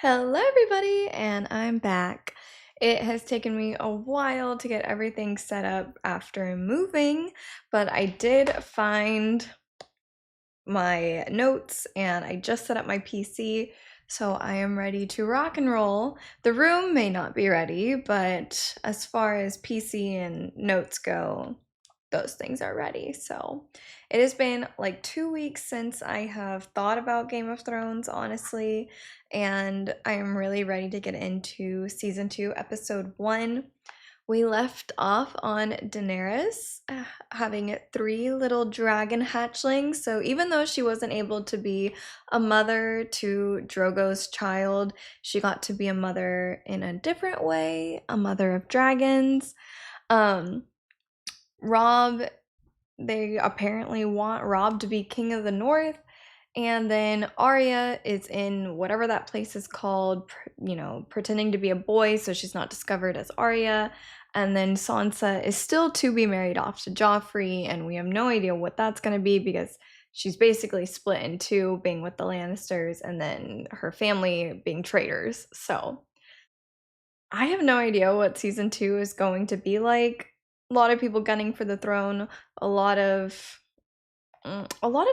Hello, everybody, and I'm back. It has taken me a while to get everything set up after moving, but I did find my notes and I just set up my PC, so I am ready to rock and roll. The room may not be ready, but as far as PC and notes go, those things are ready. So it has been like 2 weeks since I have thought about Game of Thrones, honestly, and I am really ready to get into season 2, episode 1. We left off on Daenerys having 3 little dragon hatchlings. So even though she wasn't able to be a mother to Drogo's child, she got to be a mother in a different way, a mother of dragons. Rob, they apparently want Rob to be king of the North. And then Arya is in whatever that place is called, pretending to be a boy so she's not discovered as Arya. And then Sansa is still to be married off to Joffrey, and we have no idea what that's going to be because she's basically split in two, being with the Lannisters and then her family being traitors. So I have no idea what season 2 is going to be like. A lot of people gunning for the throne, a lot of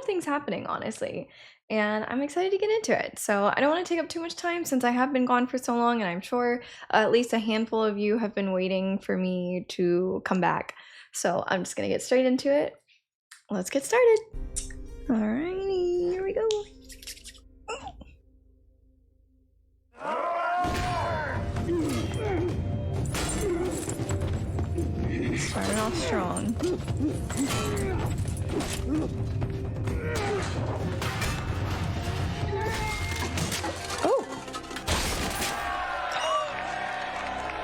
things happening, honestly, and I'm excited to get into it. So I don't want to take up too much time since I have been gone for so long, and I'm sure at least a handful of you have been waiting for me to come back. So I'm just gonna get straight into it. Let's get started. Alrighty, here we go. Starting off strong. Oh!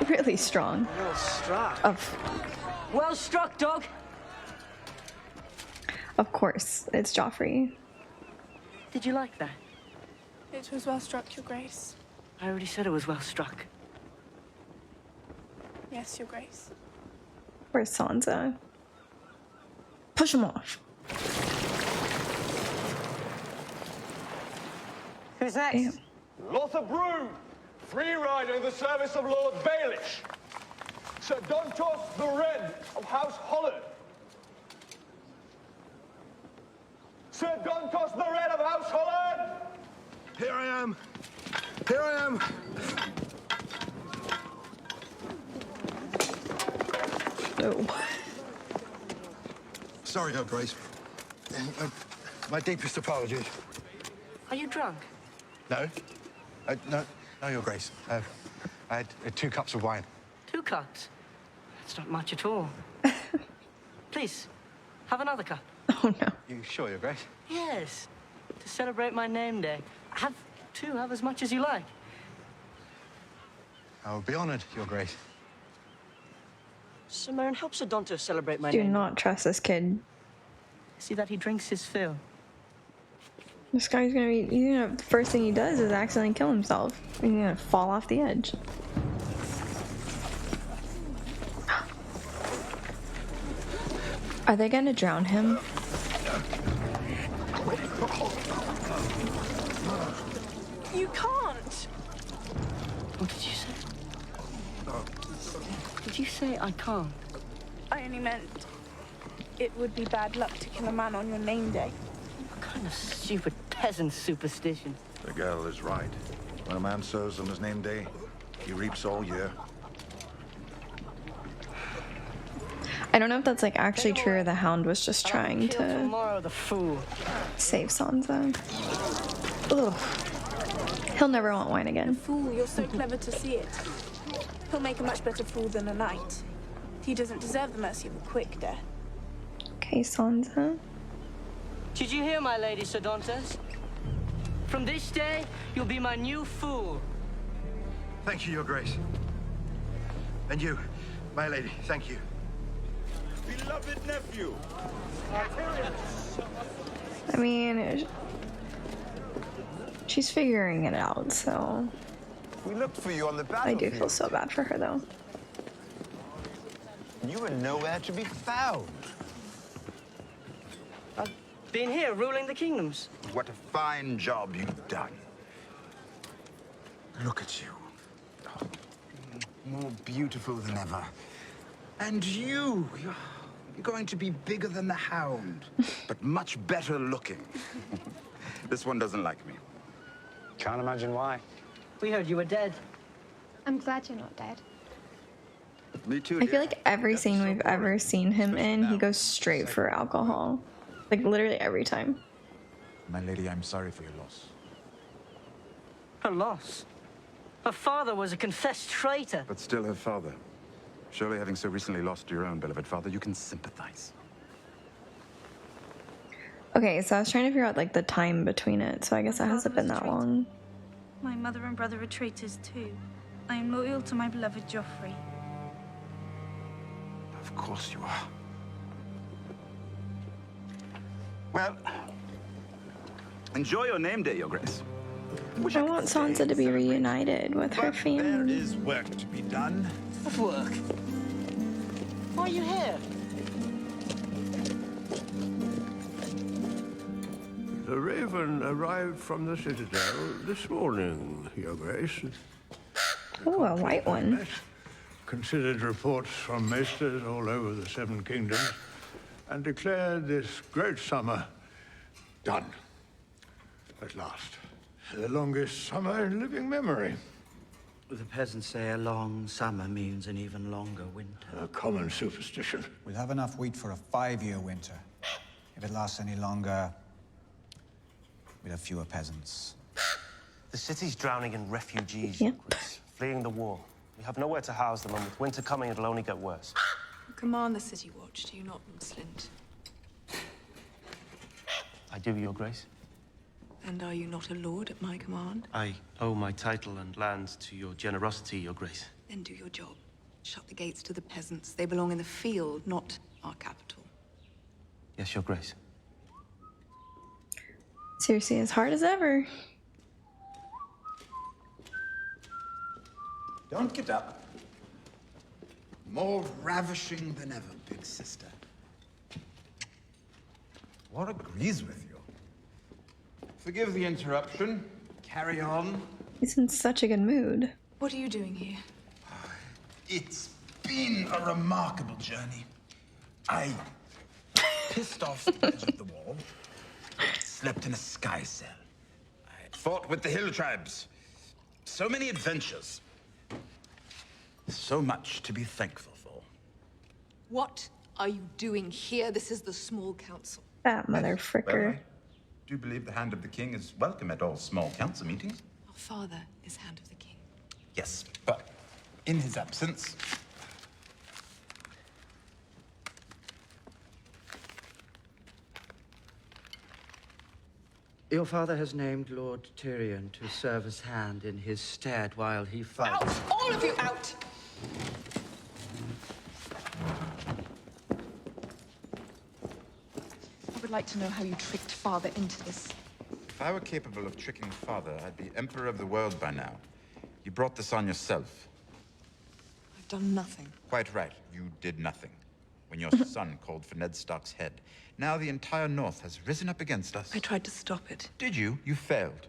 Really strong. Well struck. Well struck, dog. Of course, it's Joffrey. Did you like that? It was well struck, Your Grace. I already said it was well struck. Yes, Your Grace. Where's Sansa? Push him off. Who's next? Damn. Lothar Broom, free rider in the service of Lord Baelish. Sir Dontos the Red of House Holland. Sir Dontos the Red of House Holland! Here I am. Here I am. No. Sorry, Your Grace. My deepest apologies. Are you drunk? No. No, Your Grace. I had 2 cups of wine. 2 cups? That's not much at all. Please, have another cup. Oh no. You sure, Your Grace? Yes, to celebrate my name day. Have as much as you like. I will be honored, Your Grace. Simone, help Sir Dontos celebrate my Do name. not trust this kid. See that he drinks his fill. This guy's gonna be, the first thing he does is accidentally kill himself. He's gonna fall off the edge. Are they gonna drown him? You can't! What did you say? Did you say I can't? I only meant it would be bad luck to kill a man on your name day. What kind of stupid peasant superstition? The girl is right. When a man sows on his name day, he reaps all year. I don't know if that's like actually true or the Hound was just trying Kill to tomorrow, the fool. save Sansa. Ugh. He'll never want wine again. Fool, you're so clever to see it. He'll make a much better fool than a knight. He doesn't deserve the mercy of a quick death. Okay, Sansa. Did you hear, my lady, Sir Dontos? From this day, you'll be my new fool. Thank you, Your Grace. And you, my lady, thank you. Beloved nephew! I mean, she's figuring it out, so We looked for you on the I battlefield. do feel so bad for her, though. You were nowhere to be found. I've been here ruling the kingdoms. What a fine job you've done. Look at you. Oh, more beautiful than ever. And you're going to be bigger than the Hound, but much better looking. This one doesn't like me. Can't imagine why. We heard you were dead. I'm glad you're not dead. Me too, I feel like every scene we've ever seen him in, he goes straight for alcohol. Like, literally every time. My lady, I'm sorry for your loss. Her loss? Her father was a confessed traitor. But still her father. Surely having so recently lost your own beloved father, you can sympathize. Okay, so I was trying to figure out, like, the time between it, so I guess it hasn't been that long. My mother and brother are traitors too. I am loyal to my beloved Joffrey. Of course you are. Well, enjoy your name day, Your Grace. I want Sansa to be reunited with her But there family. is work to be done. What work? Why are you here? The Raven arrived from the Citadel this morning, Your Grace. Oh, a white one. Considered reports from maesters all over the Seven Kingdoms and declared this great summer done. At last. The longest summer in living memory. The peasants say a long summer means an even longer winter. A common superstition. We'll have enough wheat for a 5-year winter. If it lasts any longer, we'll have fewer peasants. The city's drowning in refugees, Yep. fleeing the war. We have nowhere to house them, and with winter coming, it'll only get worse. You command the City Watch, do you not, Slint? I do, Your Grace. And are you not a lord at my command? I owe my title and lands to your generosity, Your Grace. Then do your job. Shut the gates to the peasants. They belong in the field, not our capital. Yes, Your Grace. Seriously, as hard as ever. Don't get up. More ravishing than ever, big sister. What agrees with you? Forgive the interruption. Carry on. He's in such a good mood. What are you doing here? It's been a remarkable journey. I pissed off the edge of the wall, slept in a sky cell. I fought with the hill tribes. So many adventures. So much to be thankful for. What are you doing here? This is the small council. That mother fricker. Well, I do believe the Hand of the King is welcome at all small council meetings. Our father is Hand of the King. Yes, but in his absence... Your father has named Lord Tyrion to serve as hand in his stead while he fights. Out! All of you out! I would like to know how you tricked father into this. If I were capable of tricking father, I'd be emperor of the world by now. You brought this on yourself. I've done nothing. Quite right. You did nothing. When your son called for Ned Stark's head. Now the entire North has risen up against us. I tried to stop it. Did you? You failed.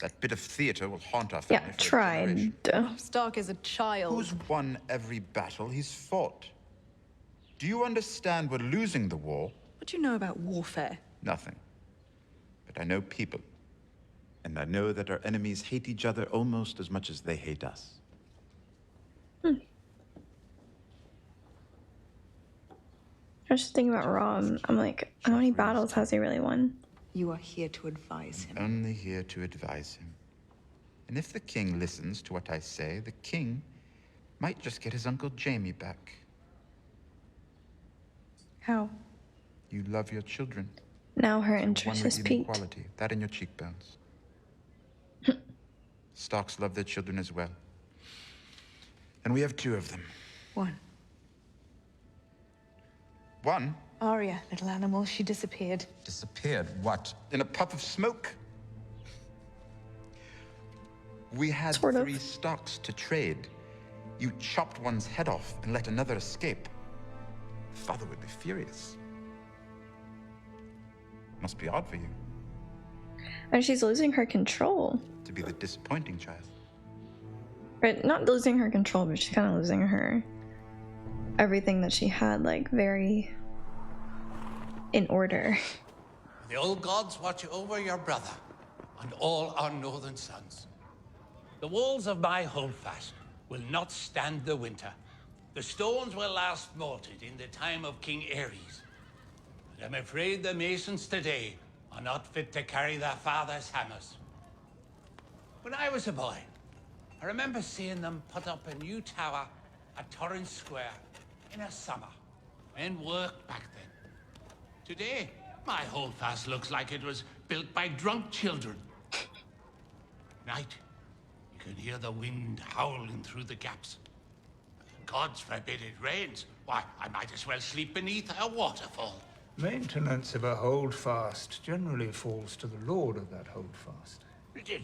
That bit of theater will haunt our family Yeah, for a tried. generation. Stark is a child. Who's won every battle he's fought? Do you understand we're losing the war? What do you know about warfare? Nothing. But I know people. And I know that our enemies hate each other almost as much as they hate us. I was just thinking about Rob. I'm like, how many battles has he really won? You are here to advise him. Only here to advise him. And if the king listens to what I say, the king might just get his Uncle Jaime back. How? You love your children. Now her One interest is redeeming peaked. quality, that in your cheekbones. Starks love their children as well. And we have 2 of them. One. One Arya, little animal, she disappeared. disappeared. What? In a puff of smoke? We had Sort of. 3 Starks to trade. You chopped one's head off and let another escape. Father would be furious. Must be odd for you And she's losing her control. to be the disappointing child. Right, not losing her control, but she's kind of losing her everything that she had, like, very in order. The old gods watch over your brother and all our northern sons. The walls of my holdfast will not stand the winter. The stones will last molted in the time of King Ares. But I'm afraid the masons today are not fit to carry their father's hammers. When I was a boy, I remember seeing them put up a new tower at Torrance Square in a summer. Men worked back then. Today, my holdfast looks like it was built by drunk children. Night, you can hear the wind howling through the gaps. Gods forbid it rains. Why, I might as well sleep beneath a waterfall. Maintenance of a holdfast generally falls to the lord of that holdfast.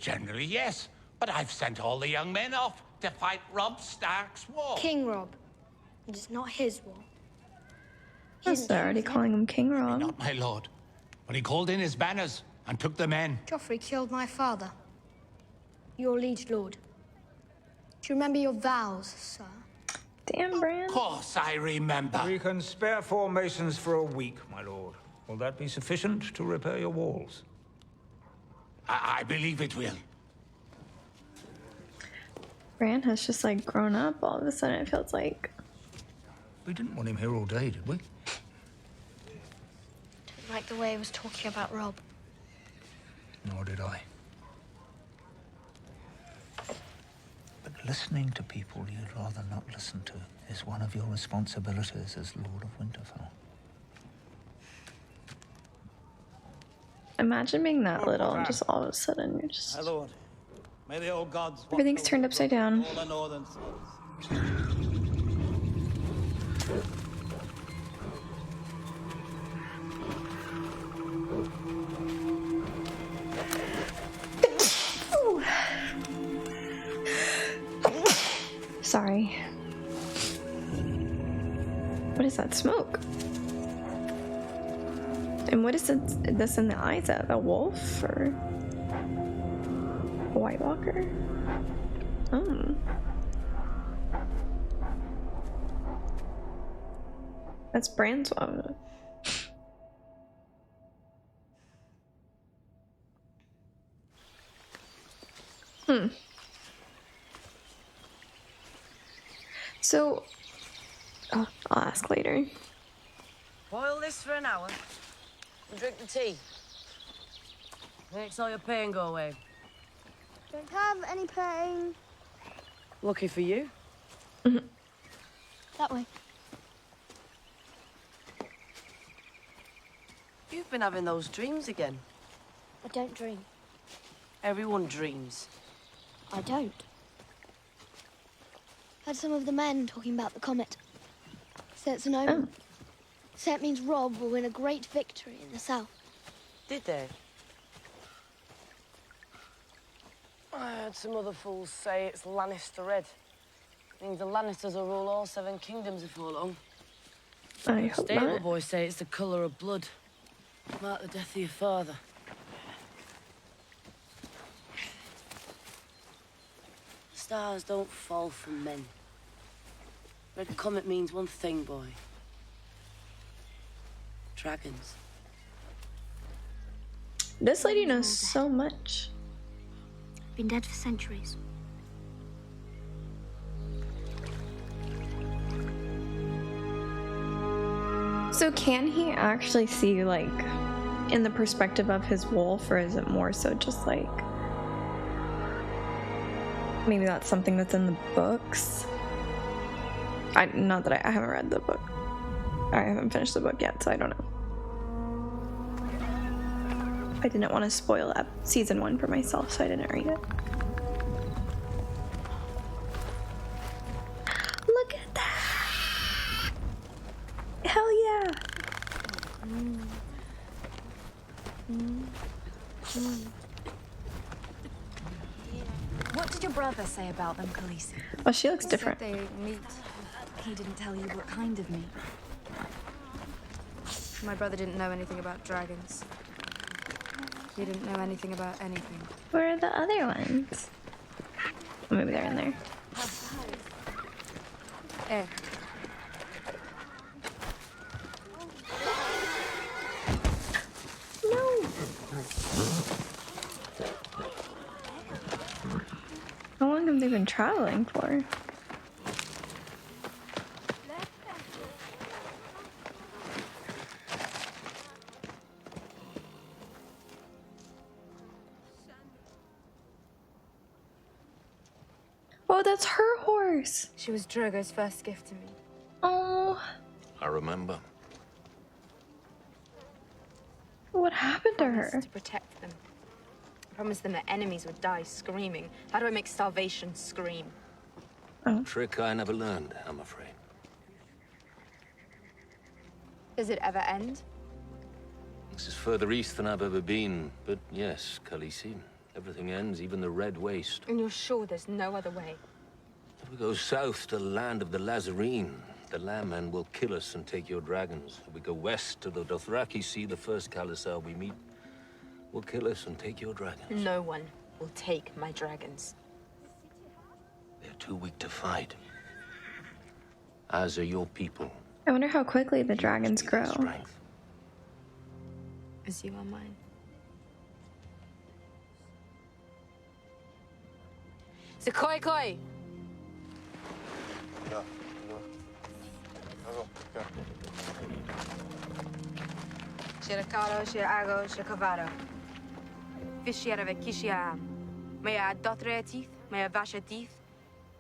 Generally, yes. But I've sent all the young men off to fight Robb Stark's war. King Robb. It is not his war. Yes, they're already calling him King Robb. Not my lord. But he called in his banners and took the men. Joffrey killed my father. Your liege lord. Do you remember your vows, sir? Damn, Bran. Of course I remember. We can spare 4 masons for a week, my lord. Will that be sufficient to repair your walls? I believe it will. Bran has just like grown up all of a sudden, it feels like. We didn't want him here all day, did we? Didn't like the way he was talking about Robb. Nor did I. But listening to people you'd rather not listen to is one of your responsibilities as Lord of Winterfell. Imagine being that little and just all of a sudden you're just. My lord, may the old gods. Everything's turned upside down. All the northern sons. Sorry. What is that smoke? And what is this in the eyes of? A wolf or a White Walker? Oh. That's Bran's one. So, oh, I'll ask later. Boil this for an hour and drink the tea. Makes all your pain go away. Don't have any pain. Lucky for you. That way. You've been having those dreams again. I don't dream. Everyone dreams. I don't. Heard some of the men talking about the comet. Say it's an omen. Say it means Robb will win a great victory in the south. Did they? I heard some other fools say it's Lannister red. Means the Lannisters will rule all 7 kingdoms before long. I hope Stable not. boys say it's the colour of blood. Mark the death of your father. Stars don't fall from men. Red comet means one thing, boy. Dragons. This lady knows so much. Been dead for centuries. So can he actually see, like, in the perspective of his wolf, or is it more so just like maybe that's something that's in the books? Not that I haven't read the book. I haven't finished the book yet, so I don't know. I didn't want to spoil season 1 for myself, so I didn't read it. Look at that! Hell yeah! What did your brother say about them, Khaleesi? Oh, she looks different. He said they meet. He didn't tell you what kind of meat. My brother didn't know anything about dragons. He didn't know anything about anything. Where are the other ones? Oh, maybe they're in there. Eh. No. How long have they been traveling for? Oh, that's her horse. She was Drogo's first gift to me. Oh, I remember. what happened to her? To protect them. I promised them that enemies would die screaming. How do I make starvation scream? Trick I never learned, I'm afraid. Does it ever end? This is further east than I've ever been, but yes, Khaleesi. Everything ends, even the Red Waste. And you're sure there's no other way? If we go south to the land of the Lazarene, the Landmen will kill us and take your dragons. If we go west to the Dothraki Sea, the first Khalasar we meet will kill us and take your dragons. No one will take my dragons. They're too weak to fight. As are your people. I wonder how quickly the dragons grow. As you are mine. Koi koi! Shirakaro, Shirago, Shikavaro. Fishiera Vikishiam. May I dotre teeth, may I vasha teeth,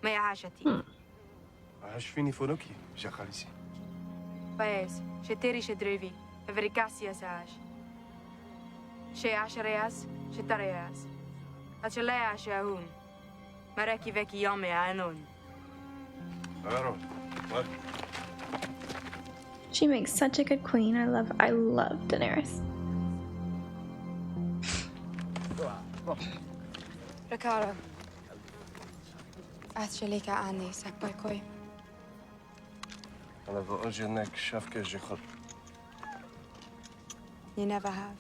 may I hasha teeth. Acho fini foruki, Jakalisi. Paes, Shetiri Shedrivi, Evericassia Saj. She Ashareas, Shetareas. Achalea Shahun. Mareki Veki Yame Anon. She makes such a good queen. I love Daenerys. Ricardo. Atchelika Andy, Sakbai Koi. You never have.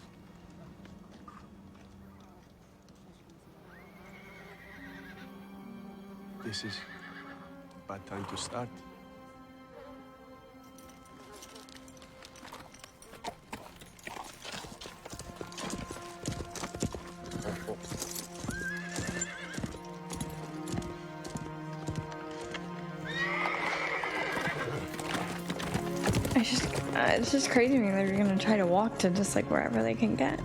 This is a bad time to start. It's just crazy to me that they're gonna try to walk to just like wherever they can get.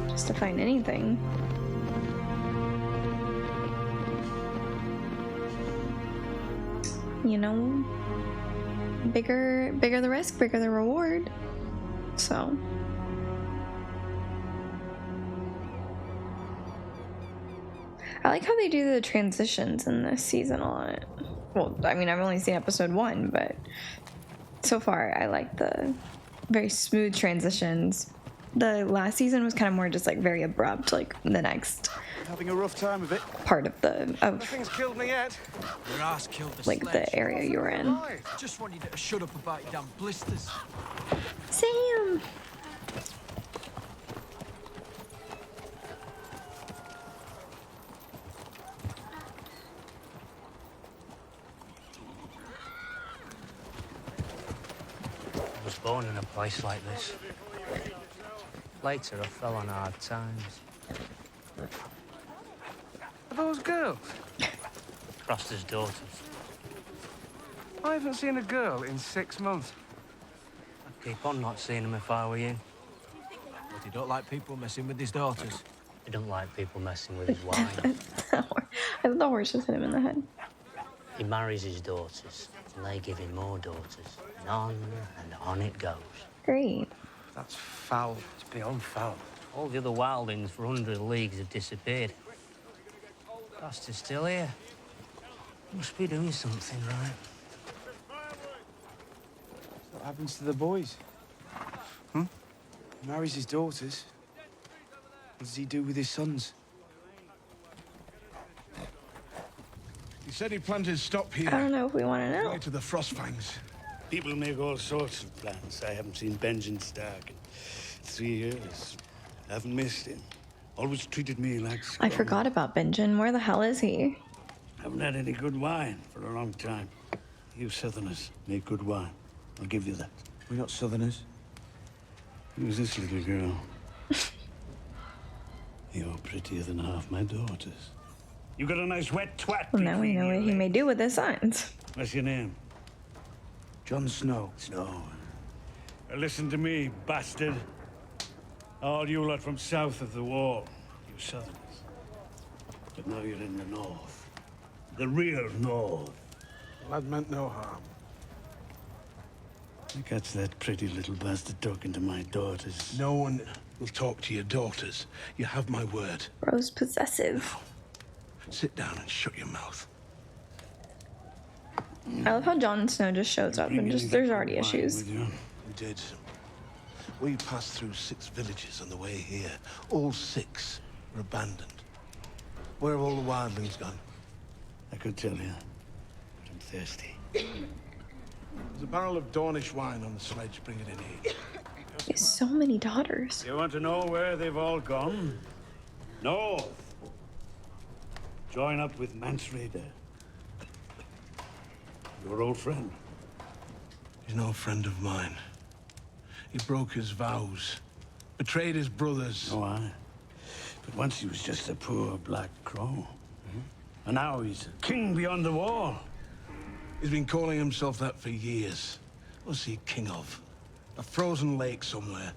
Just to find anything. You know, bigger the risk, bigger the reward. So. I like how they do the transitions in this season a lot. Well, I mean, I've only seen episode 1, but so far I like the very smooth transitions. The last season was kind of more just like very abrupt, like the next Having a rough time of it. part of Nothing's killed me yet. Your ass killed the like the area you were in. Just want you to shut up about your damn blisters. Sam. I was born in a place like this. Later, I fell on hard times. Are those girls? Froster's daughters. I haven't seen a girl in 6 months. I'd keep on not seeing them if I were you. But he don't like people messing with his daughters. He don't like people messing with his wife. I thought the horse just hit him in the head. He marries his daughters, and they give him more daughters. And on it goes. Great. That's foul. It's beyond foul. All the other wildlings for 100 leagues have disappeared. Froster's still here. Must be doing something right. What happens to the boys? He marries his daughters. What does he do with his sons? He said he planned his stop here. I don't know if we want to know. To the Frostfangs. People make all sorts of plans. I haven't seen Benjamin Stark in 3 years. Haven't missed him. Always treated me like I forgot about Benjen. Where the hell is he? Haven't had any good wine for a long time. You Southerners make good wine. I'll give you that. We're not Southerners. Who's this little girl? You're prettier than half my daughters. You got a nice wet twat. Well, now we know what he may do with his signs. What's your name? Jon Snow. Snow. Now listen to me, bastard. All you lot from south of the wall. You Southerners. But now you're in the north. The real north. Lad meant no harm. Catch that pretty little bastard talking to my daughters. No one will talk to your daughters. You have my word. Bro's possessive. Sit down and shut your mouth. I love how Jon Snow just shows up and just there's already issues. We did. We passed through 6 villages on the way here. All 6 were abandoned. Where have all the wildlings gone? I could tell you, but I'm thirsty. There's a barrel of Dornish wine on the sledge. Bring it in here. He has so many daughters. You want to know where they've all gone? North. Join up with Mance Rayder. Your old friend. He's no friend of mine. He broke his vows, betrayed his brothers. Oh, aye. But once he was just a poor black crow. And now he's a king beyond the wall. He's been calling himself that for years. What's he king of? A frozen lake somewhere.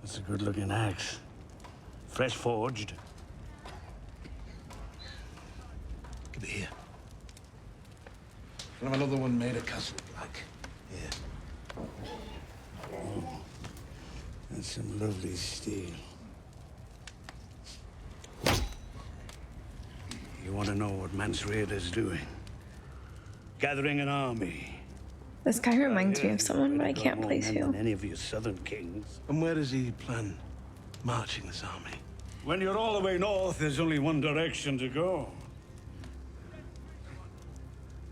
That's a good-looking axe. Fresh forged. Give it here. I'll have another one made of castle black. Here. Oh, that's some lovely steel. You want to know what Mance Rayder's doing? Gathering an army. This guy reminds me of someone, but I can't place who. Any of your southern kings. And where does he plan marching this army? When you're all the way north, there's only one direction to go.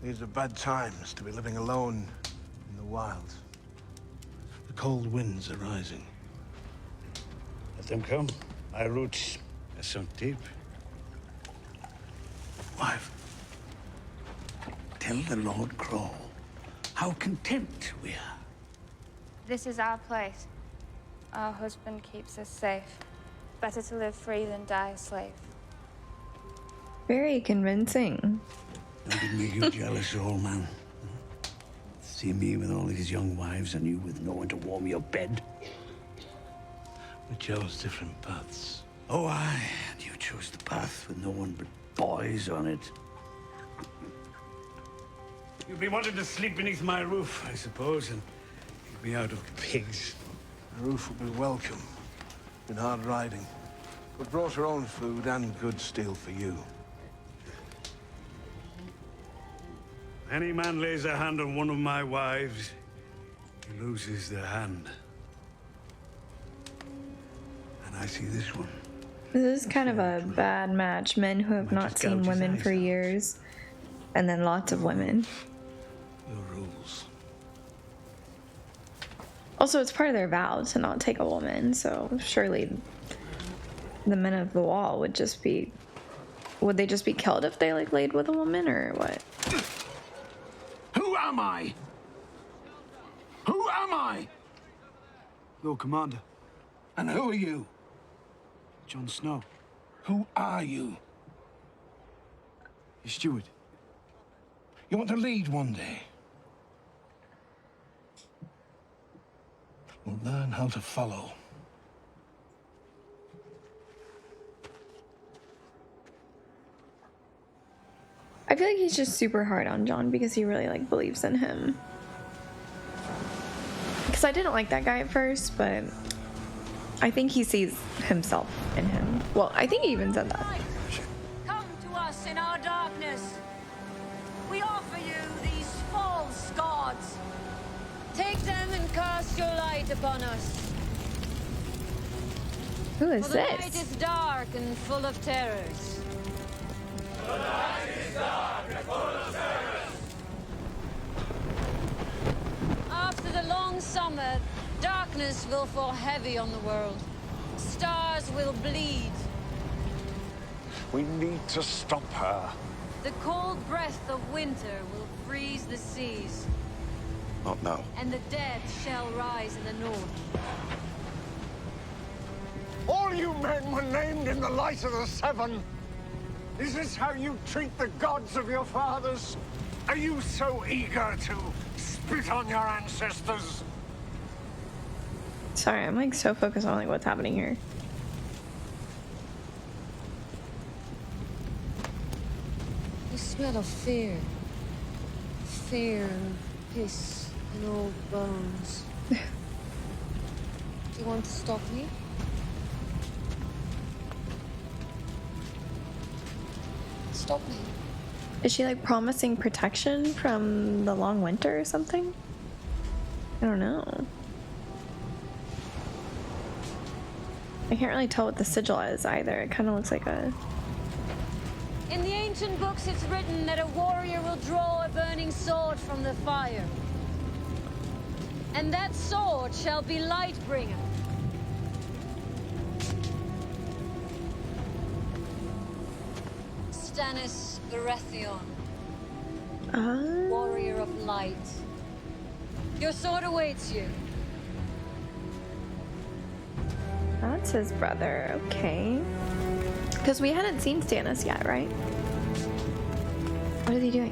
These are bad times to be living alone in the wild. The cold winds are rising. Let them come. My roots are sunk deep. Wife. Tell the Lord Crow how content we are. This is our place. Our husband keeps us safe. Better to live free than die a slave. Very convincing. Don't it make you jealous, old man? See me with all these young wives and you with no one to warm your bed? We chose different paths. Oh, aye. And you chose the path with no one but boys on it. You'll be wanting to sleep beneath my roof, I suppose, and keep me out of pigs. The roof will be welcome. Been hard riding. We brought our own food and good steel for you. Any man lays a hand on one of my wives, he loses their hand. And I see this one. This is kind of a bad match. Men who have not seen women for years, and then lots of women. Your rules. Also, it's part of their vow to not take a woman, so surely the men of the wall would just be... Would they just be killed if they, like, laid with a woman, or what? Who am I? Who am I? Lord Commander. And who are you? Jon Snow. Who are you? Your steward. You want to lead one day? We'll learn how to follow. I feel like he's just super hard on Jon because he really, like, believes in him. Because I didn't like that guy at first, but I think he sees himself in him. Well, I think he even said that. Come to us in our darkness. We offer you these false gods. Take them and cast your light upon us. Who is For the this? night is dark and full of terrors. The night is dark and full of terrors. After the long summer, darkness will fall heavy on the world. Stars will bleed. We need to stop her. The cold breath of winter will freeze the seas, Not now. and the dead shall rise in the north. All you men were named in the light of the Seven. Is this how you treat the gods of your fathers? Are you so eager to spit on your ancestors? Sorry, I'm like so focused on like what's happening here. You smell of fear. Fear and piss and old bones. Do you want to stop me? Stop me. Is she like promising protection from the long winter or something? I don't know. I can't really tell what the sigil is either. It kind of looks like a... In the ancient books, it's written that a warrior will draw a burning sword from the fire. And that sword shall be Lightbringer. Stannis Baratheon, warrior of light. Your sword awaits you. That's his brother, okay. Because we hadn't seen Stannis yet, right? What is he doing?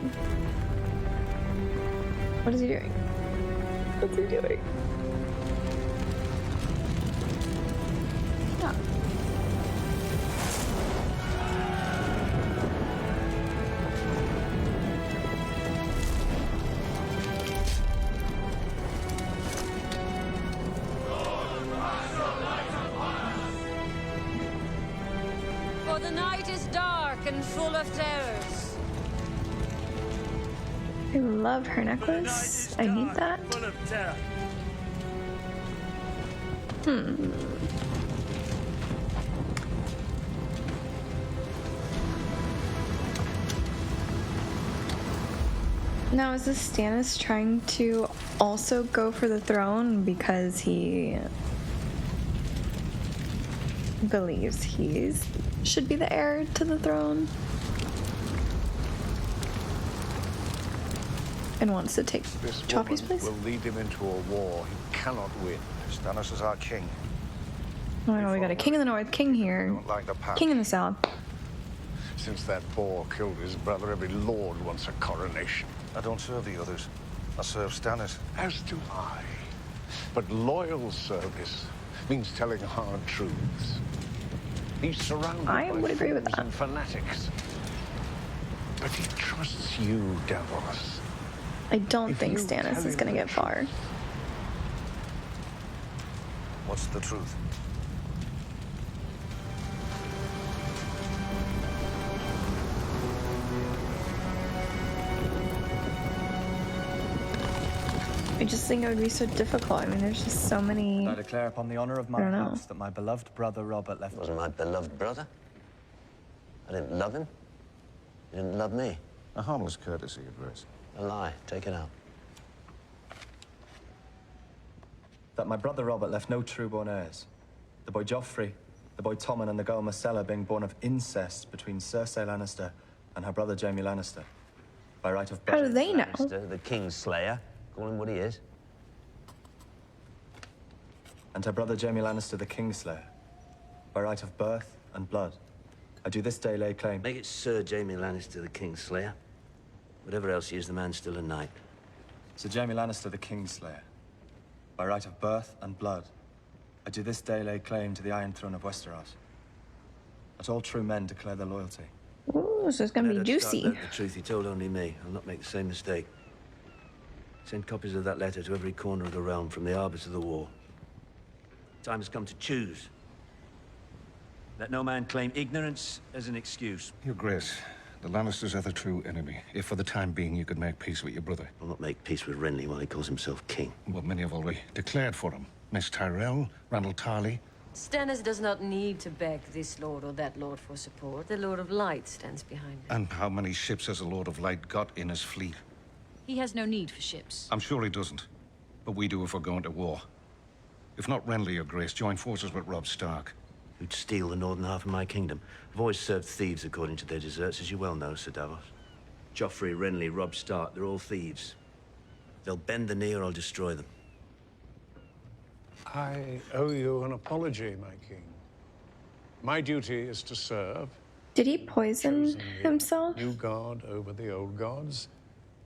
What is he doing? What's he doing? Yeah. For the night is dark and full of terrors. I love her necklace. I need that. Full of terror. Now, is this Stannis trying to also go for the throne because he believes he should be the heir to the throne and wants to take This Choppy's woman place? will lead him into a war he cannot win. Stannis is our king. Oh no, we got a king in the north, king here, Don't like the path. king in the south. Since that boar killed his brother, every lord wants a coronation. I don't serve the others. I serve Stannis. As do I. But loyal service means telling hard truths. He's surrounded I by would agree with fools that. and fanatics. But he trusts you, Davos. I don't If think you Stannis tell is him gonna the get far. What's the truth? I just think it would be so difficult. I mean, there's just so many. I declare upon the honor of my house that my beloved brother Robert left. Wasn't my beloved brother? I didn't love him. He didn't love me. A harmless courtesy, your grace. A lie. Take it out. That my brother Robert left no true-born heirs. The boy Joffrey, the boy Tommen, and the girl Marcella being born of incest between Cersei Lannister and her brother Jaime Lannister. By right of birth. How do they know? Lannister, the King's Slayer. Call him what he is. And her brother Jaime Lannister, the Kingslayer. By right of birth and blood. I do this day lay claim. Make it Sir Jaime Lannister, the King's Slayer. Whatever else he is, the man's still a knight. Sir Jaime Lannister, the Kingslayer. By right of birth and blood. I do this day lay claim to the Iron Throne of Westeros. Let all true men declare their loyalty. Ooh, so it's gonna be juicy. The truth he told only me. I'll not make the same mistake. Send copies of that letter to every corner of the realm, from the arbor to the wall. Time has come to choose. Let no man claim ignorance as an excuse. Your grace, the Lannisters are the true enemy. If for the time being you could make peace with your brother. I'll not make peace with Renly while he calls himself king. Well, many have already declared for him. Miss Tyrell, Randall Tarley. Stannis does not need to beg this lord or that lord for support. The Lord of Light stands behind him. And how many ships has the Lord of Light got in his fleet? He has no need for ships. I'm sure he doesn't. But we do if we're going to war. If not Renly, your grace, join forces with Robb Stark. who'd steal the northern half of my kingdom. I've always served thieves according to their deserts, as you well know, Sir Davos. Joffrey, Renly, Robb Stark, they're all thieves. They'll bend the knee or I'll destroy them. I owe you an apology, my king. My duty is to serve. Did he poison himself? New god over the old gods.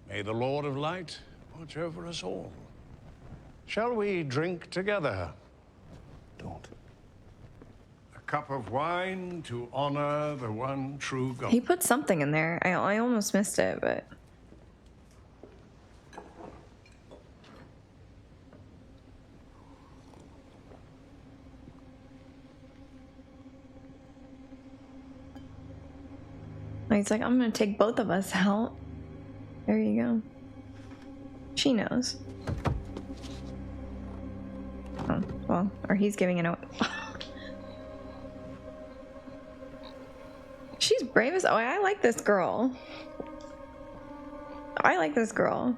May the Lord of Light watch over us all. Shall we drink together? Don't. A cup of wine to honor the one true God. He put something in there. I almost missed it, but... He's like, I'm gonna take both of us out. There you go. She knows. Oh, well, or he's giving it away. She's brave as... Oh, I like this girl. I like this girl.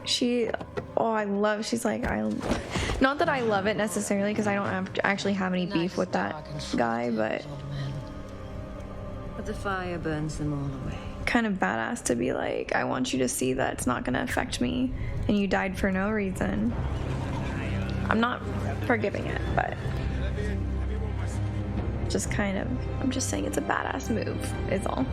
She... Oh, I love... She's like, not that I love it necessarily, because I don't actually have any beef with that guy, but the fire burns them all away. Kind of badass to be like, I want you to see that it's not gonna affect me, and you died for no reason. I'm not forgiving it, but just kind of, I'm just saying it's a badass move, is all.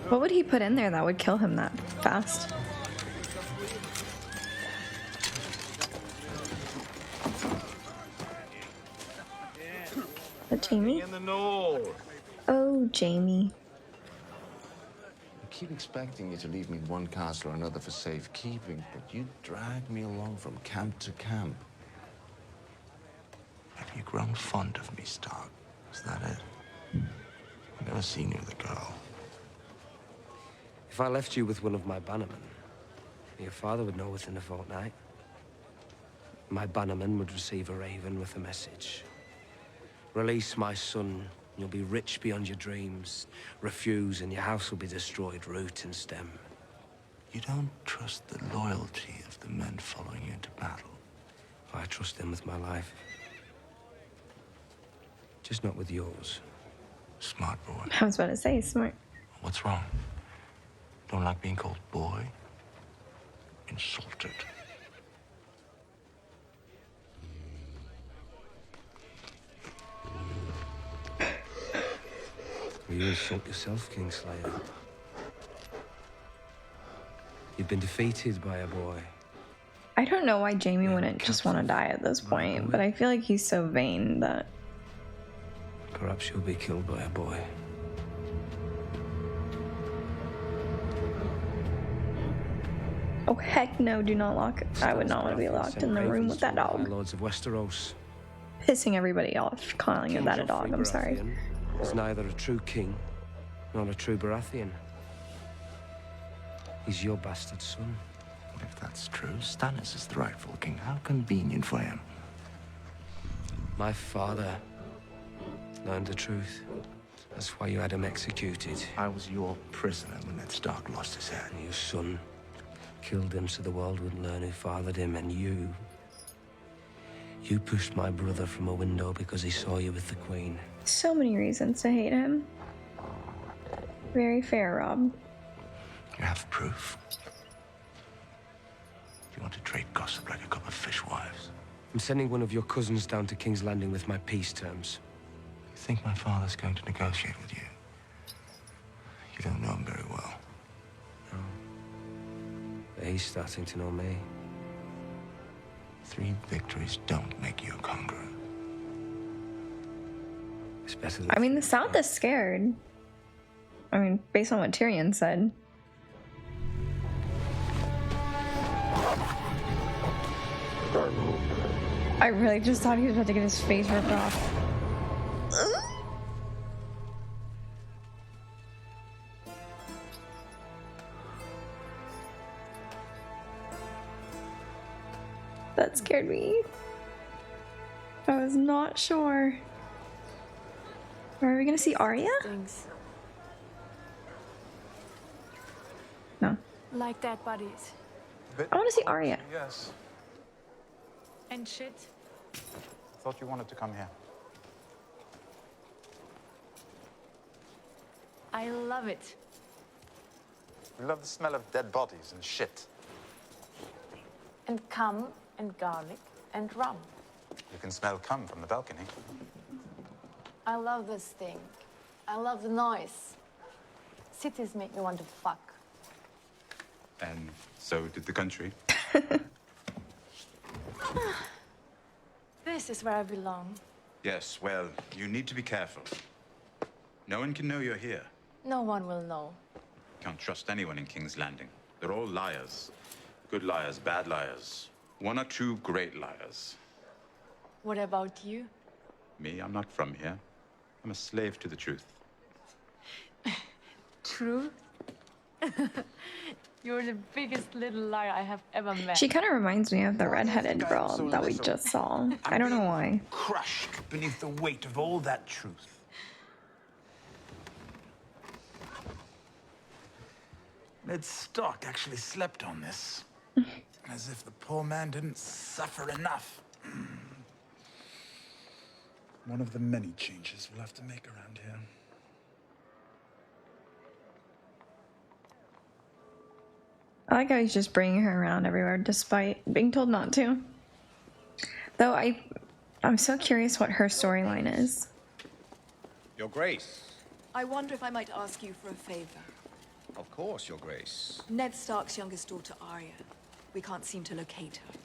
What would he put in there that would kill him that fast? Jamie? Oh, Jamie. I keep expecting you to leave me one castle or another for safekeeping, but you drag me along from camp to camp. Have you grown fond of me, Stark? Is that it? I've never seen you with a girl. If I left you with one of my bannermen, your father would know within a fortnight. My bannerman would receive a raven with a message. Release my son, and you'll be rich beyond your dreams. Refuse, and your house will be destroyed root and stem. You don't trust the loyalty of the men following you into battle? I trust them with my life. Just not with yours. Smart boy. I was about to say, smart. What's wrong? Don't like being called boy? Insulted. Will you insult yourself, Kingslayer? You've been defeated by a boy. I don't know why Jamie wouldn't just want to die at this point, but I feel like he's so vain that... Perhaps you'll be killed by a boy. Oh, heck no, do not lock... I would not want to be locked in the room with that dog. Lords of Westeros. Pissing everybody off, calling that a dog, I'm sorry. Is neither a true king nor a true Baratheon. He's your bastard son. If that's true, Stannis is the rightful king. How convenient for him. My father learned the truth. That's why you had him executed. I was your prisoner when Ned Stark lost his head. And your son killed him so the world would learn who fathered him, and you pushed my brother from a window because he saw you with the Queen. So many reasons to hate him. Very fair, Rob. You have proof. You want to trade gossip like a couple of fishwives? I'm sending one of your cousins down to King's Landing with my peace terms. You think my father's going to negotiate with you? You don't know him very well. No. But he's starting to know me. 3 victories don't make you a conqueror. It's better than... I mean, the South is scared. I mean, based on what Tyrion said. I really just thought he was about to get his face ripped off. That scared me. I was not sure. Are we gonna see Arya? No. Like dead bodies. I want to see Arya. Yes. And shit. Thought you wanted to come here. I love it. We love the smell of dead bodies and shit. And cum and garlic and rum. You can smell cum from the balcony. I love this thing. I love the noise. Cities make me want to fuck. And so did the country. This is where I belong. Yes, well, you need to be careful. No one can know you're here. No one will know. Can't trust anyone in King's Landing. They're all liars. Good liars, bad liars. One or two great liars. What about you? Me, I'm not from here. I'm a slave to the truth. Truth? You're the biggest little liar I have ever met. She kind of reminds me of the redheaded girl that we just saw. I don't know why. Crushed beneath the weight of all that truth. Ned Stark actually slept on this. As if the poor man didn't suffer enough. One of the many changes we'll have to make around here. I like how he's just bringing her around everywhere despite being told not to. Though I'm so curious what her storyline is. Your Grace. I wonder if I might ask you for a favor. Of course, Your Grace. Ned Stark's youngest daughter, Arya. We can't seem to locate her.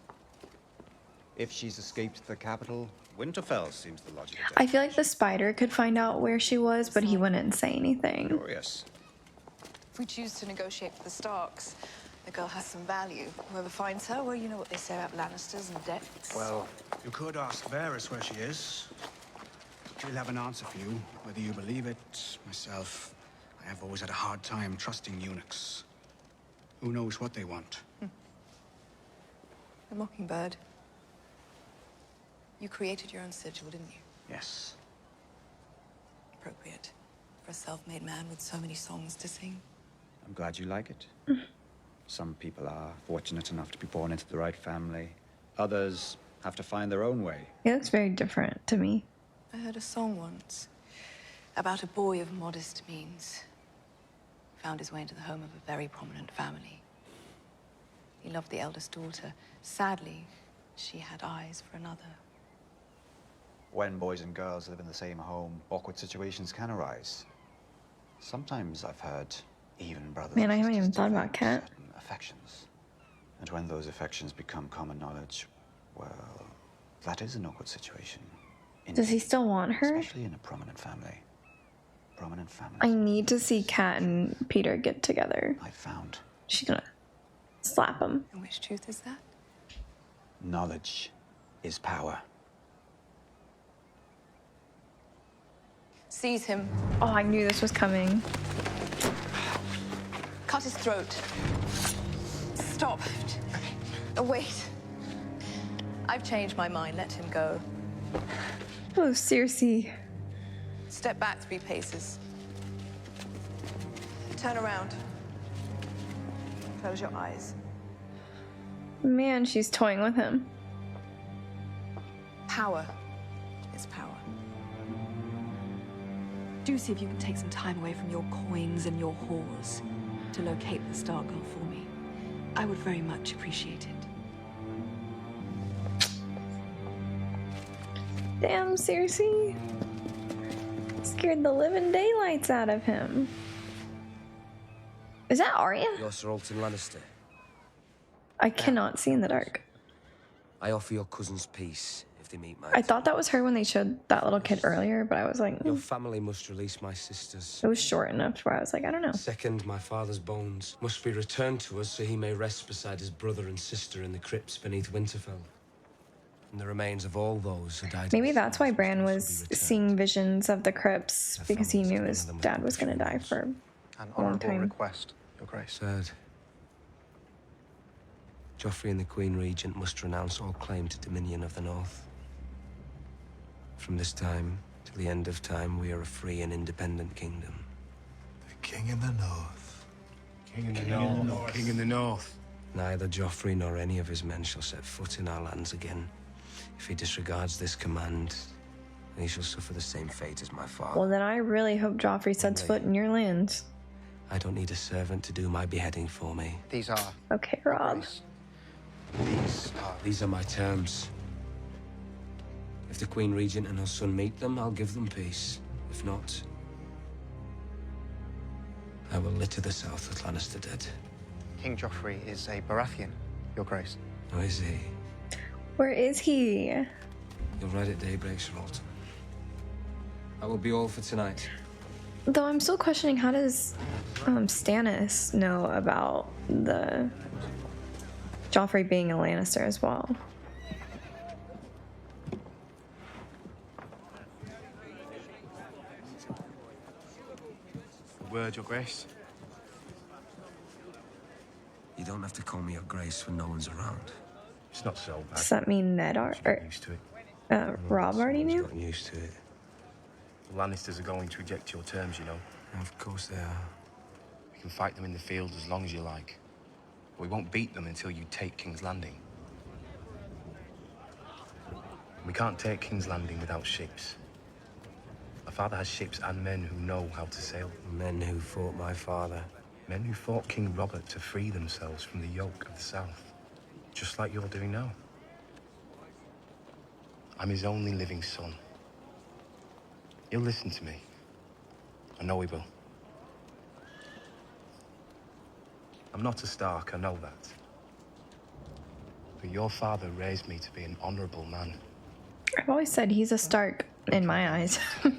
If she's escaped the capital, Winterfell seems the logical. I feel like the spider could find out where she was, but he wouldn't say anything. Curious. If we choose to negotiate for the Starks, the girl has some value. Whoever finds her, well, you know what they say about Lannisters and debts. Well, you could ask Varys where she is. She'll have an answer for you, whether you believe it. Myself, I have always had a hard time trusting eunuchs. Who knows what they want? The Mockingbird. You created your own sigil, didn't you? Yes. Appropriate for a self-made man with so many songs to sing. I'm glad you like it. Some people are fortunate enough to be born into the right family. Others have to find their own way. It looks very different to me. I heard a song once about a boy of modest means. Found his way into the home of a very prominent family. He loved the eldest daughter. Sadly, she had eyes for another. When boys and girls live in the same home, awkward situations can arise. Sometimes I've heard even brothers. Man, I haven't even thought about Cat. Affections. And when those affections become common knowledge, well, that is an awkward situation. Does he still want her? Especially in a prominent family. Prominent family. I need to see Kat and Peter get together. I found. She's gonna slap him. And which truth is that? Knowledge is power. Seize him. Oh, I knew this was coming. Cut his throat. Stop. Wait. I've changed my mind. Let him go. Oh, Cersei. Step back 3 paces. Turn around. Close your eyes. Man, she's toying with him. Power is power. Do see if you can take some time away from your coins and your whores to locate the Stark girl for me. I would very much appreciate it. Damn, Cersei. Scared the living daylights out of him. Is that Arya? You're Sir Alton Lannister. I cannot see in the dark. I offer your cousins peace if they meet my... I thought that was her when they showed that little kid earlier, but I was like, Your family must release my sisters. It was short enough where I was like, I don't know. Second, my father's bones must be returned to us so he may rest beside his brother and sister in the crypts beneath Winterfell. And the remains of all those who died... Maybe that's why Bran was seeing visions of the crypts, because he knew his dad was going to die for An a long honourable time. request, Your Grace. Third, Joffrey and the Queen Regent must renounce all claim to dominion of the North. From this time to the end of time, we are a free and independent kingdom. The king in the north. King in the north. King in the north. Neither Joffrey nor any of his men shall set foot in our lands again. If he disregards this command, he shall suffer the same fate as my father. Well, then I really hope Joffrey sets foot in your lands. I don't need a servant to do my beheading for me. These are... Okay, Rob. These are my terms. If the Queen Regent and her son meet them, I'll give them peace. If not, I will litter the south with Lannister dead. King Joffrey is a Baratheon, Your Grace. Oh, is he? Where is he? You'll ride at daybreak, Sir Rolf. That will be all for tonight. Though I'm still questioning, how does Stannis know about the Joffrey being a Lannister as well? A word, Your Grace. You don't have to call me Your Grace when no one's around. It's not so bad. Does that mean Ned Used to it. Rob already knew? Gotten used to it. The Lannisters are going to reject your terms, you know. Of course they are. We can fight them in the field as long as you like. But we won't beat them until you take King's Landing. We can't take King's Landing without ships. My father has ships and men who know how to sail. Men who fought my father. Men who fought King Robert to free themselves from the yoke of the South. Just like you're doing now. I'm his only living son. He'll listen to me. I know he will. I'm not a Stark, I know that. But your father raised me to be an honorable man. I've always said he's a Stark in my eyes. You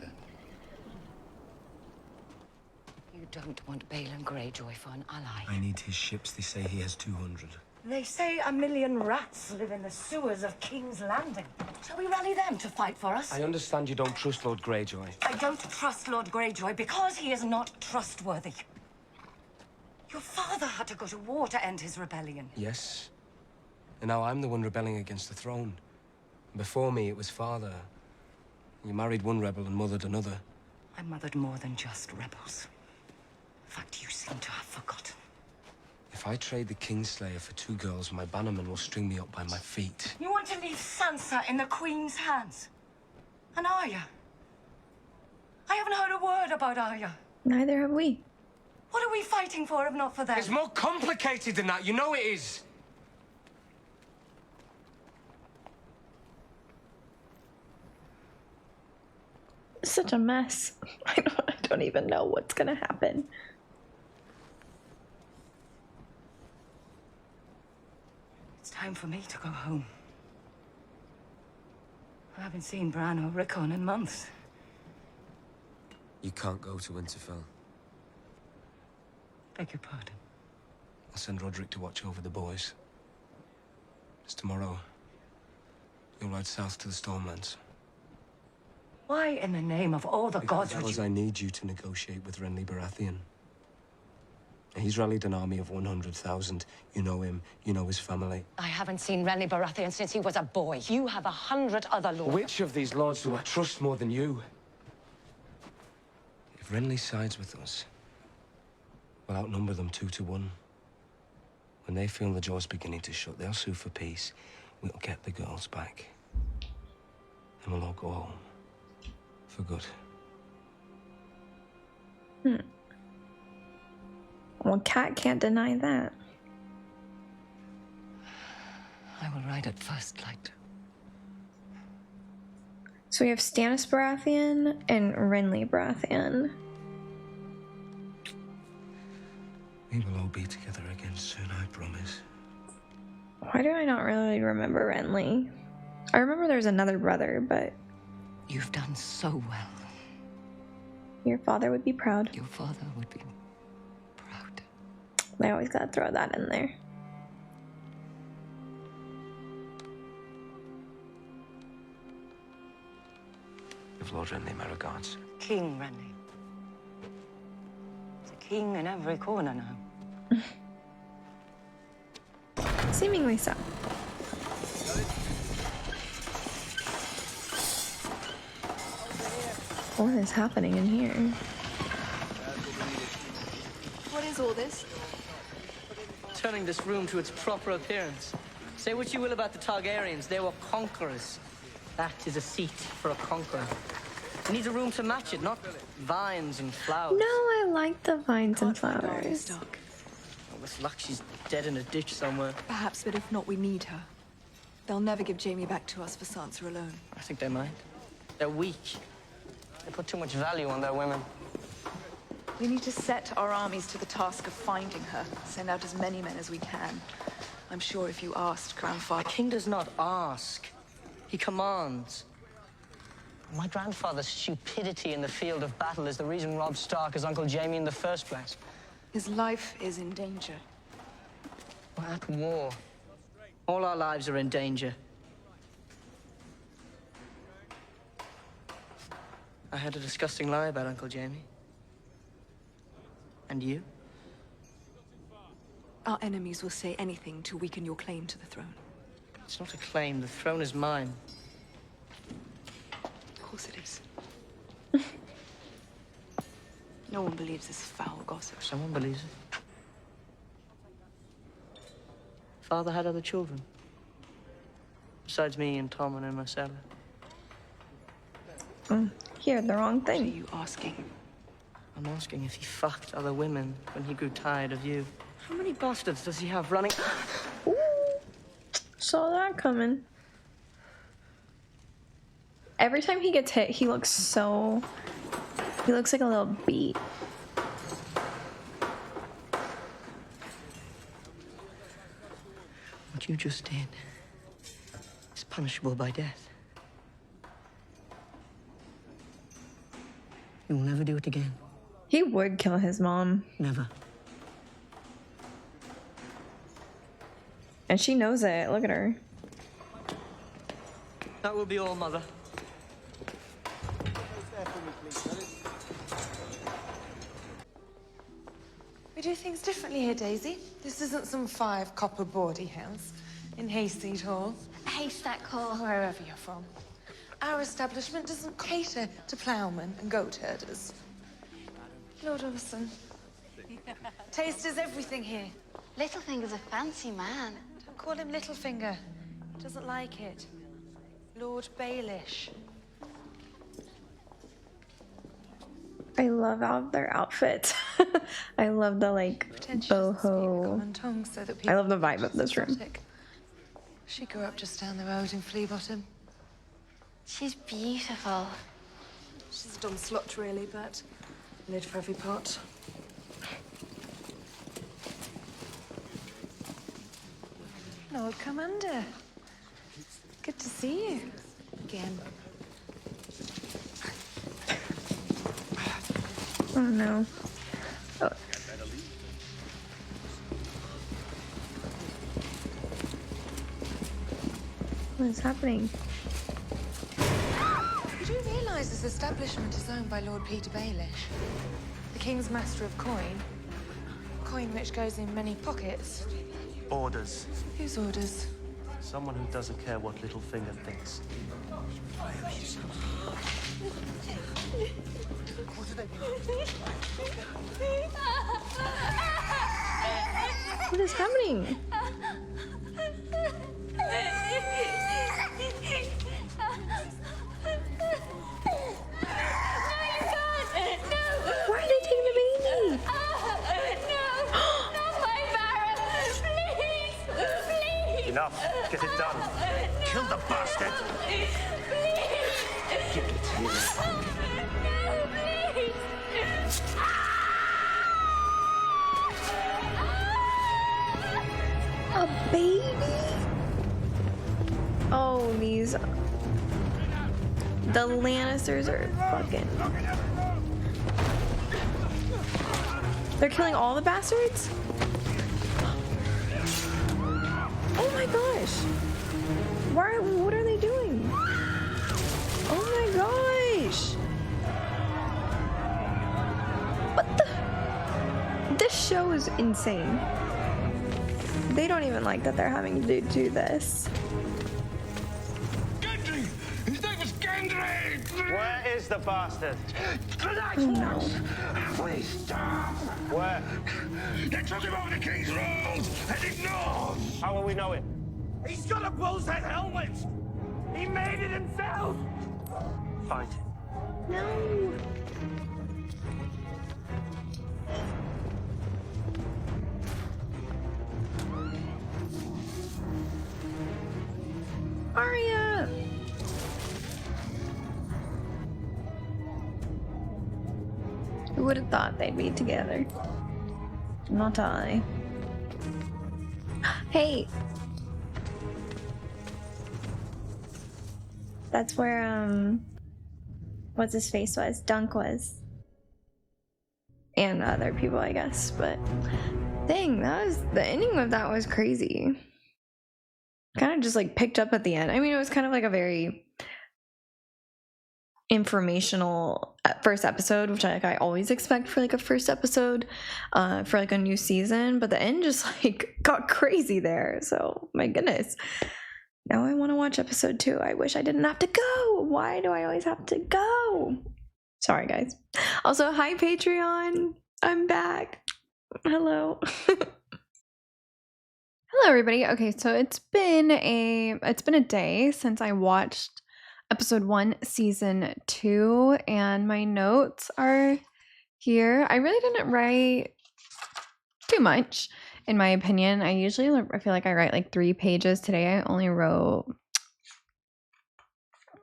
don't want Balon Greyjoy for an ally. I need his ships. They say he has 200. They say 1,000,000 rats live in the sewers of King's Landing. Shall we rally them to fight for us? I understand you don't trust Lord Greyjoy. I don't trust Lord Greyjoy because he is not trustworthy. Your father had to go to war to end his rebellion. Yes. And now I'm the one rebelling against the throne. Before me, it was father. You married one rebel and mothered another. I mothered more than just rebels. In fact, you seem to have forgotten. If I trade the Kingslayer for 2 girls, my bannermen will string me up by my feet. You want to leave Sansa in the Queen's hands? And Arya? I haven't heard a word about Arya. Neither have we. What are we fighting for if not for them? It's more complicated than that. You know it is. It's such a mess. I don't even know what's gonna happen. It's time for me to go home. I haven't seen Bran or Rickon in months. You can't go to Winterfell. Beg your pardon. I'll send Roderick to watch over the boys. It's tomorrow. You'll ride south to the Stormlands. Why in the name of all the gods would Because you... I need you to negotiate with Renly Baratheon. He's rallied an army of 100,000. You know him. You know his family. I haven't seen Renly Baratheon since he was a boy. You have 100 other lords. Which of these lords do I trust more than you? If Renly sides with us, we'll outnumber them 2 to 1. When they feel the jaw's beginning to shut, they'll sue for peace. We'll get the girls back. And we'll all go home. For good. Well, Cat can't deny that. I will ride at first light. So we have Stannis Baratheon and Renly Baratheon. We will all be together again soon, I promise. Why do I not really remember Renly? I remember there's another brother, but... You've done so well. Your father would be proud. Your father would be proud. I always gotta throw that in there. Give Lord Renly my regards. King Renly. There's a king in every corner now. Seemingly so. What is happening in here? What is all this? Turning this room to its proper appearance. Say what you will about the Targaryens, they were conquerors. That is a seat for a conqueror. It needs a room to match it, not vines and flowers. No, I like the vines and flowers. Oh, with luck, she's dead in a ditch somewhere. Perhaps, but if not, we need her. They'll never give Jamie back to us for Sansa alone. I think they might. They're weak. They put too much value on their women. We need to set our armies to the task of finding her. Send out as many men as we can. I'm sure if you asked Grandfather... The king does not ask. He commands. My grandfather's stupidity in the field of battle is the reason Robb Stark is Uncle Jaime in the first place. His life is in danger. We're at war. All our lives are in danger. I heard a disgusting lie about Uncle Jaime. And you? Our enemies will say anything to weaken your claim to the throne. It's not a claim. The throne is mine. Of course it is. No one believes this foul gossip. Someone believes it. Father had other children. Besides me and Tom and Marcella. Hear the wrong thing. What are you asking? I'm asking if he fucked other women when he grew tired of you. How many bastards does he have running? Ooh, saw that coming. Every time he gets hit, he looks so... He looks like a little beat. What you just did is punishable by death. You will never do it again. He would kill his mom. Never. And she knows it. Look at her. That will be all, Mother. We do things differently here, Daisy. This isn't some 5 copper bawdy house in Hayseed Hall. Haystack Hall. Wherever you're from. Our establishment doesn't cater to ploughmen and goat herders. Lord Overson. Taste is everything here. Littlefinger's a fancy man. Don't call him Littlefinger. He doesn't like it. Lord Baelish. I love all their outfits. I love the like boho. I love the vibe of this room. She grew up just down the road in Flea Bottom. She's beautiful. She's a dumb slut, really, but lid for every pot. Lord Commander. Good to see you again. Oh no. Oh. What is happening? You do realise this establishment is owned by Lord Peter Baelish, the King's Master of Coin. Coin which goes in many pockets. Orders. Whose orders? Someone who doesn't care what Littlefinger thinks. What is happening? Why are they taking the baby? Enough. Get it done. Kill the bastard. Get it here. A baby? Oh, these... The Lannisters are fucking... They're killing all the bastards? Oh my gosh! Why? What are they doing? Oh my gosh! What the? This show is insane. They don't even like that they're having to do this. Gendry! His name is Gendry! Where is is the bastard? Please stop! Where? They took him over to King's Road, heading north! How will we know it? He's got a bull's head helmet! He made it himself! Find him. No. Arya! Who would have thought they'd be together? Not I. Hey! That's where, what's his face was? Dunk was. And other people, I guess, but dang, the ending of that was crazy. Kind of just like picked up at the end. I mean, it was kind of like a very informational first episode, which I always expect for like a first episode for like a new season, but the end just like got crazy there. So my goodness, now I want to watch episode 2. I wish I didn't have to go. Why do I always have to go? Sorry guys. Also, hi Patreon, I'm back. Hello. Hello everybody. Okay, so it's been a day since I watched episode 1 season 2, and my notes are here. I really didn't write too much in my opinion. I feel like I write like 3 pages. Today I only wrote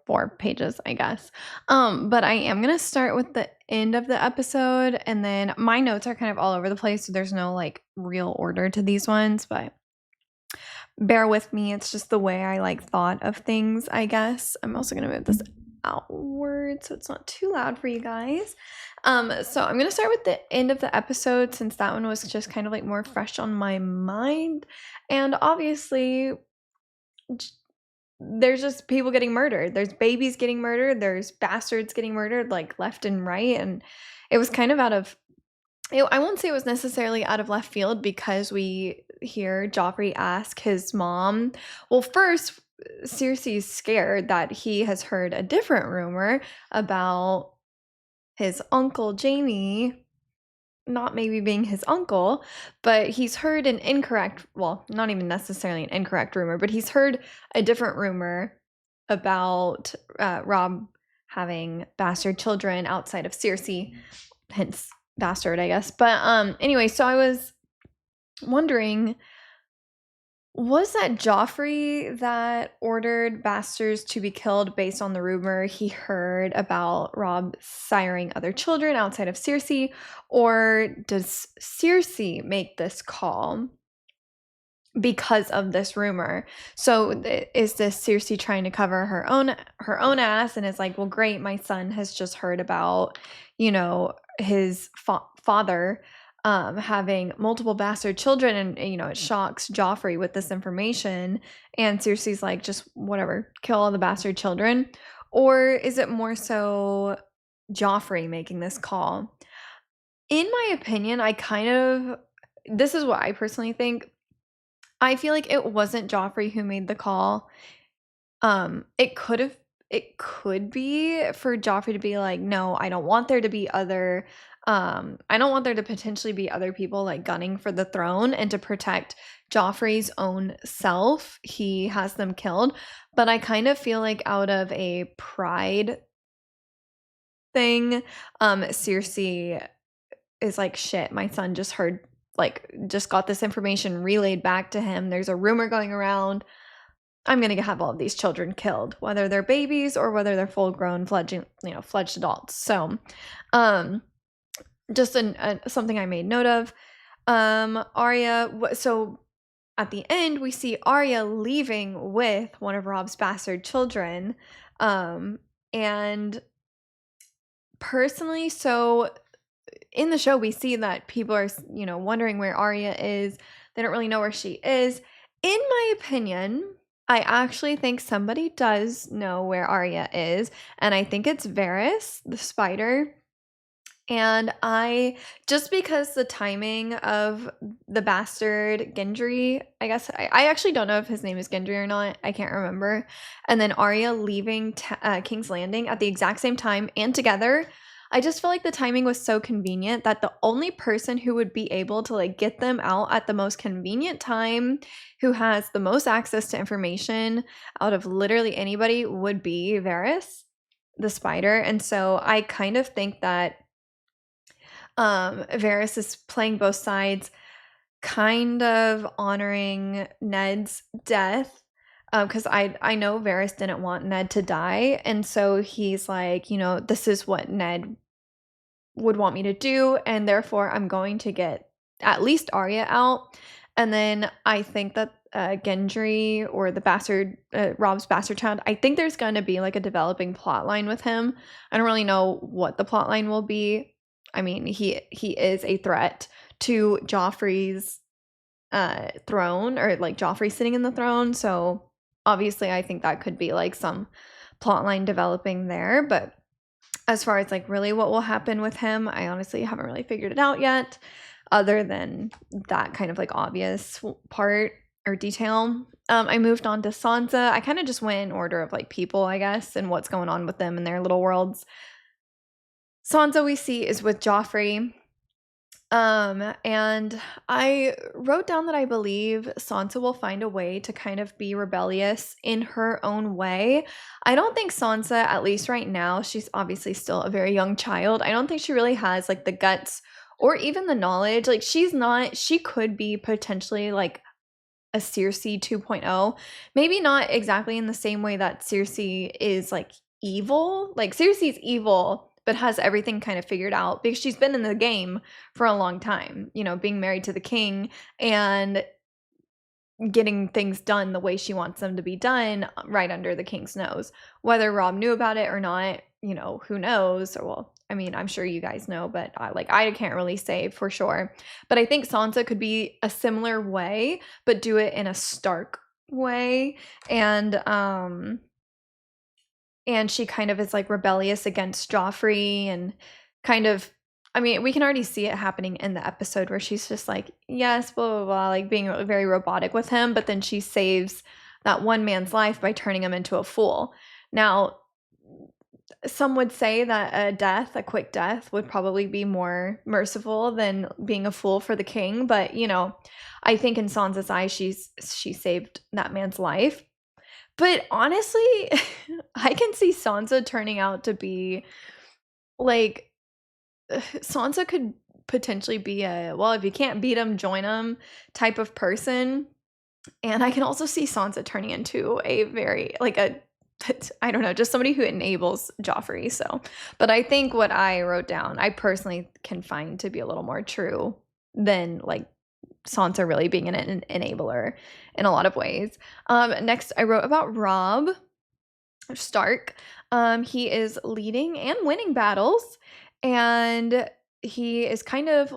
4 pages, I guess. But I am gonna start with the end of the episode, and then my notes are kind of all over the place, so there's no like real order to these ones, but bear with me. It's just the way I like thought of things, I guess. I'm also gonna move this outward so it's not too loud for you guys. So I'm gonna start with the end of the episode since that one was just kind of like more fresh on my mind, and obviously there's just people getting murdered. There's babies getting murdered. There's bastards getting murdered, like left and right. And it was kind of I won't say it was necessarily out of left field because we hear Joffrey ask his mom. Well, first, Cersei's scared that he has heard a different rumor about his uncle Jaime not maybe being his uncle, but he's heard an incorrect, well, not even necessarily an incorrect rumor, but he's heard a different rumor about Robb having bastard children outside of Cersei, hence bastard, I guess. But anyway, so I was wondering, was that Joffrey that ordered bastards to be killed based on the rumor he heard about Robb siring other children outside of Cersei? Or does Cersei make this call because of this rumor? So is this Cersei trying to cover her own ass and is like, well, great, my son has just heard about, his father having multiple bastard children, and it shocks Joffrey with this information, and Cersei's like, just whatever, kill all the bastard children? Or is it more so Joffrey making this call? In my opinion, this is what I personally think. I feel like it wasn't Joffrey who made the call. It could be for Joffrey to be like, no, I don't want there to be I don't want there to potentially be other people like gunning for the throne, and to protect Joffrey's own self, he has them killed. But I kind of feel like out of a pride thing, Cersei is like, shit, my son just got this information relayed back to him. There's a rumor going around. I'm going to have all of these children killed, whether they're babies or whether they're full-grown fledged adults. So, just something I made note of. Arya, so at the end we see Arya leaving with one of Robb's bastard children. And personally, so in the show we see that people are, wondering where Arya is. They don't really know where she is. In my opinion, I actually think somebody does know where Arya is, and I think it's Varys, the spider. And just because the timing of the bastard Gendry, I guess, I actually don't know if his name is Gendry or not. I can't remember. And then Arya leaving King's Landing at the exact same time and together. I just feel like the timing was so convenient that the only person who would be able to like get them out at the most convenient time, who has the most access to information out of literally anybody, would be Varys, the spider. And so I kind of think that Varys is playing both sides, kind of honoring Ned's death. Because I know Varys didn't want Ned to die, and so he's like, this is what Ned would want me to do, and therefore I'm going to get at least Arya out. And then I think that Gendry, or the bastard, Rob's bastard child, I think there's going to be like a developing plot line with him. I don't really know what the plot line will be. I mean, he is a threat to Joffrey's throne, or like Joffrey sitting in the throne. So obviously I think that could be like some plot line developing there. But as far as like really what will happen with him, I honestly haven't really figured it out yet, other than that kind of like obvious part or detail. I moved on to Sansa. I kind of just went in order of like people, I guess, and what's going on with them in their little worlds. Sansa, we see, is with Joffrey. And I wrote down that I believe Sansa will find a way to kind of be rebellious in her own way. I don't think Sansa, at least right now, she's obviously still a very young child. I don't think she really has like the guts or even the knowledge. Like she could be potentially like a Cersei 2.0. Maybe not exactly in the same way that Cersei is like evil. Like Cersei's evil, but has everything kind of figured out because she's been in the game for a long time, being married to the king and getting things done the way she wants them to be done right under the king's nose. Whether Rob knew about it or not, who knows? Or, well, I mean, I'm sure you guys know, but I can't really say for sure. But I think Sansa could be a similar way, but do it in a Stark way. And she kind of is like rebellious against Joffrey, and kind of, I mean, we can already see it happening in the episode where she's just like, yes, blah, blah, blah, like being very robotic with him. But then she saves that one man's life by turning him into a fool. Now, some would say that a quick death, would probably be more merciful than being a fool for the king. But, I think in Sansa's eyes, she saved that man's life. But honestly, I can see Sansa turning out to be like, Sansa could potentially be a, well, if you can't beat him, join him type of person. And I can also see Sansa turning into a very, like I don't know, just somebody who enables Joffrey. So, but I think what I wrote down, I personally can find to be a little more true than like Sansa really being an enabler in a lot of ways. Next, I wrote about Robb Stark. He is leading and winning battles, and he is kind of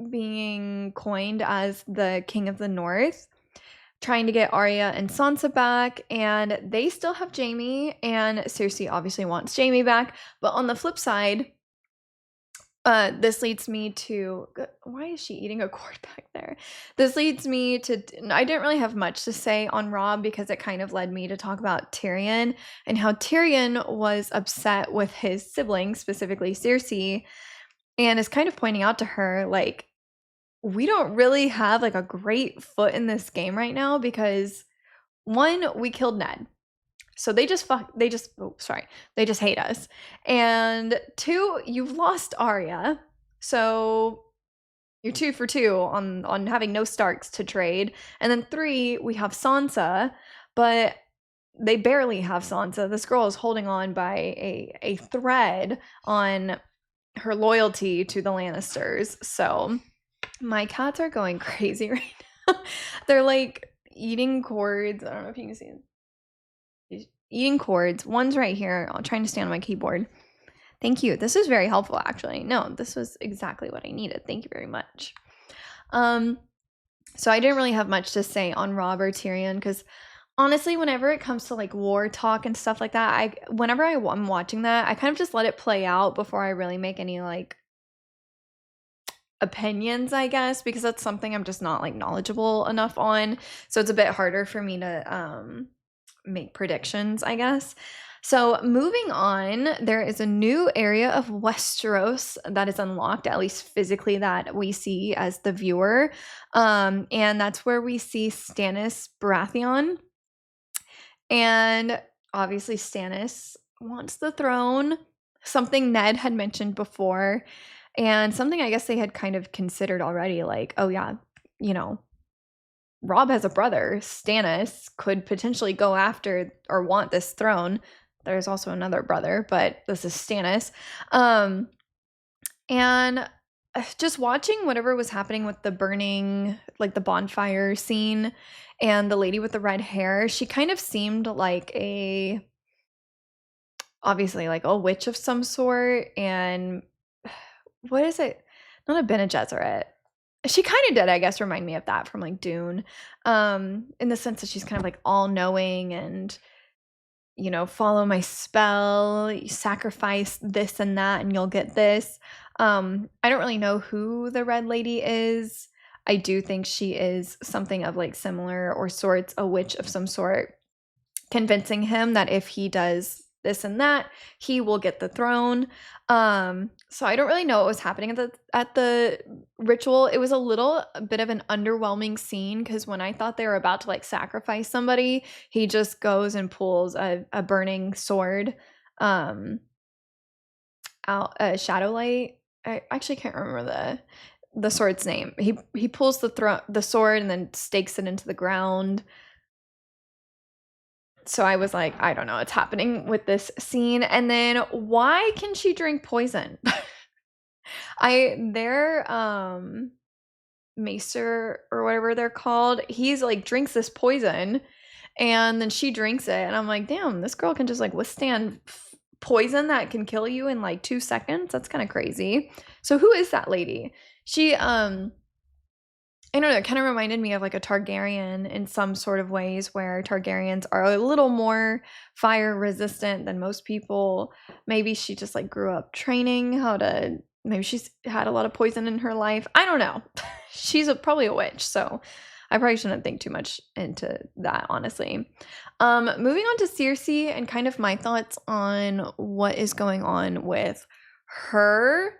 being coined as the King of the North, trying to get Arya and Sansa back, and they still have Jaime, and Cersei obviously wants Jaime back. But on the flip side, this leads me to, why is she eating a cord back there? This leads me to, I didn't really have much to say on Robb because it kind of led me to talk about Tyrion and how Tyrion was upset with his siblings, specifically Cersei, and is kind of pointing out to her, like, we don't really have like a great foot in this game right now because, one, we killed Ned. So they just hate us. And two, you've lost Arya. So you're 2 for 2 on having no Starks to trade. And then 3, we have Sansa, but they barely have Sansa. This girl is holding on by a thread on her loyalty to the Lannisters. So my cats are going crazy right now. They're like eating cords. I don't know if you can see them. Eating cords. One's right here. I'm trying to stand on my keyboard. Thank you. This is very helpful, actually. No, this was exactly what I needed. Thank you very much. So I didn't really have much to say on Robb or Tyrion because honestly, whenever it comes to like war talk and stuff like that, whenever I'm watching that, I kind of just let it play out before I really make any like opinions, I guess, because that's something I'm just not like knowledgeable enough on. So it's a bit harder for me to make predictions, I guess. So moving on, there is a new area of Westeros that is unlocked, at least physically, that we see as the viewer. And that's where we see Stannis Baratheon. And obviously Stannis wants the throne, something Ned had mentioned before, and something I guess they had kind of considered already, like, oh yeah, you know, Robb has a brother, Stannis could potentially go after or want this throne. There's also another brother, but this is Stannis. And just watching whatever was happening with the burning, like the bonfire scene, and the lady with the red hair, she kind of seemed like obviously like a witch of some sort. And what is it? Not a Bene Gesserit. She kind of did, I guess, remind me of that from like Dune, in the sense that she's kind of like all knowing and, you know, follow my spell, you sacrifice this and that, and you'll get this. I don't really know who the red lady is. I do think she is something of like similar or sorts, a witch of some sort, convincing him that if he does this and that, he will get the throne. So I don't really know what was happening at the ritual. It was a bit of an underwhelming scene, because when I thought they were about to like sacrifice somebody, he just goes and pulls a burning sword out, a Shadowlight. I actually can't remember the sword's name. He pulls the sword and then stakes it into the ground. So I was like, I don't know what's happening with this scene. And then why can she drink poison? Their maester or whatever they're called, he's like drinks this poison and then she drinks it, and I'm like, damn, this girl can just like withstand poison that can kill you in like 2 seconds. That's kind of crazy. So who is that lady? She I don't know, it kind of reminded me of like a Targaryen in some sort of ways, where Targaryens are a little more fire resistant than most people. Maybe she just like grew up training how to, maybe she's had a lot of poison in her life. I don't know. She's probably a witch, so I probably shouldn't think too much into that, honestly. Moving on to Cersei and kind of my thoughts on what is going on with her.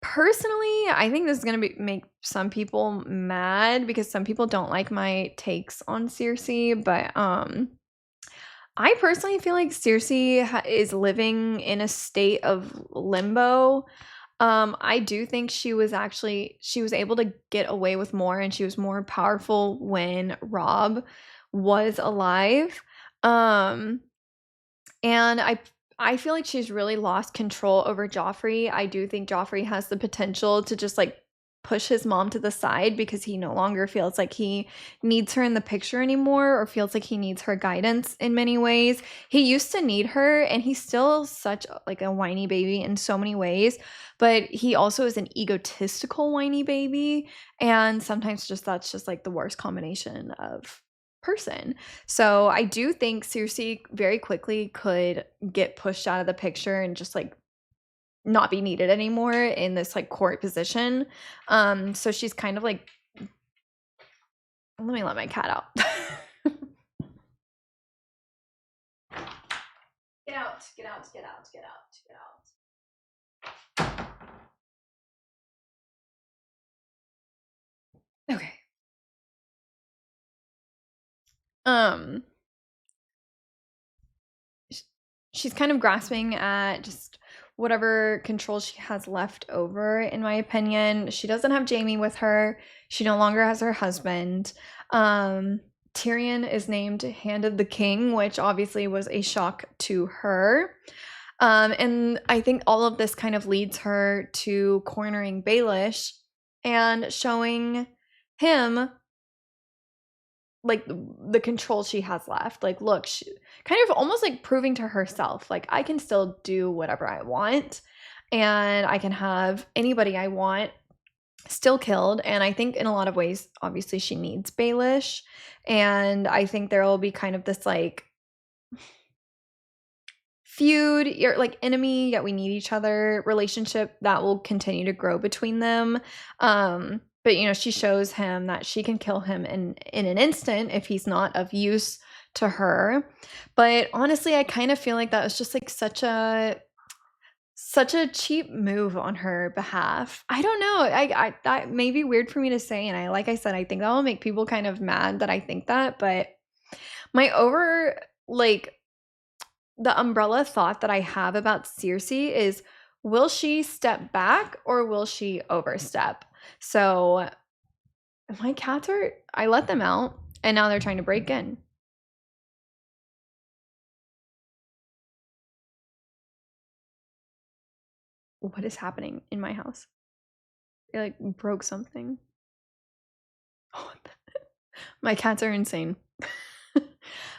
Personally, I think this is going to make some people mad, because some people don't like my takes on Cersei, but I personally feel like Cersei is living in a state of limbo. I do think she was able to get away with more, and she was more powerful when Robb was alive. And I feel like she's really lost control over Joffrey. I do think Joffrey has the potential to just like push his mom to the side, because he no longer feels like he needs her in the picture anymore, or feels like he needs her guidance in many ways. He used to need her, and he's still such like a whiny baby in so many ways, but he also is an egotistical whiny baby, and sometimes that's just like the worst combination of person. So I do think Cersei very quickly could get pushed out of the picture and just like not be needed anymore in this like court position. So she's kind of like, let me let my cat out. Get out, get out, get out, get out, get out. Okay. She's kind of grasping at just whatever control she has left over, in my opinion. She doesn't have Jaime with her. She no longer has her husband. Tyrion is named Hand of the King, which obviously was a shock to her. And I think all of this kind of leads her to cornering Baelish and showing him like the control she has left. Like, look, she kind of almost like proving to herself, like, I can still do whatever I want, and I can have anybody I want still killed. And I think in a lot of ways, obviously, she needs Baelish, and I think there will be kind of this like feud, or like enemy yet we need each other relationship that will continue to grow between them. But you know, she shows him that she can kill him in an instant if he's not of use to her. But honestly, I kind of feel like that was just like such a cheap move on her behalf. I don't know. I that may be weird for me to say, and like I said, I think that will make people kind of mad that I think that, but my like the umbrella thought that I have about Cersei is, will she step back or will she overstep? So my cats are, I let them out and now they're trying to break in. What is happening in my house? They like broke something. Oh, my cats are insane.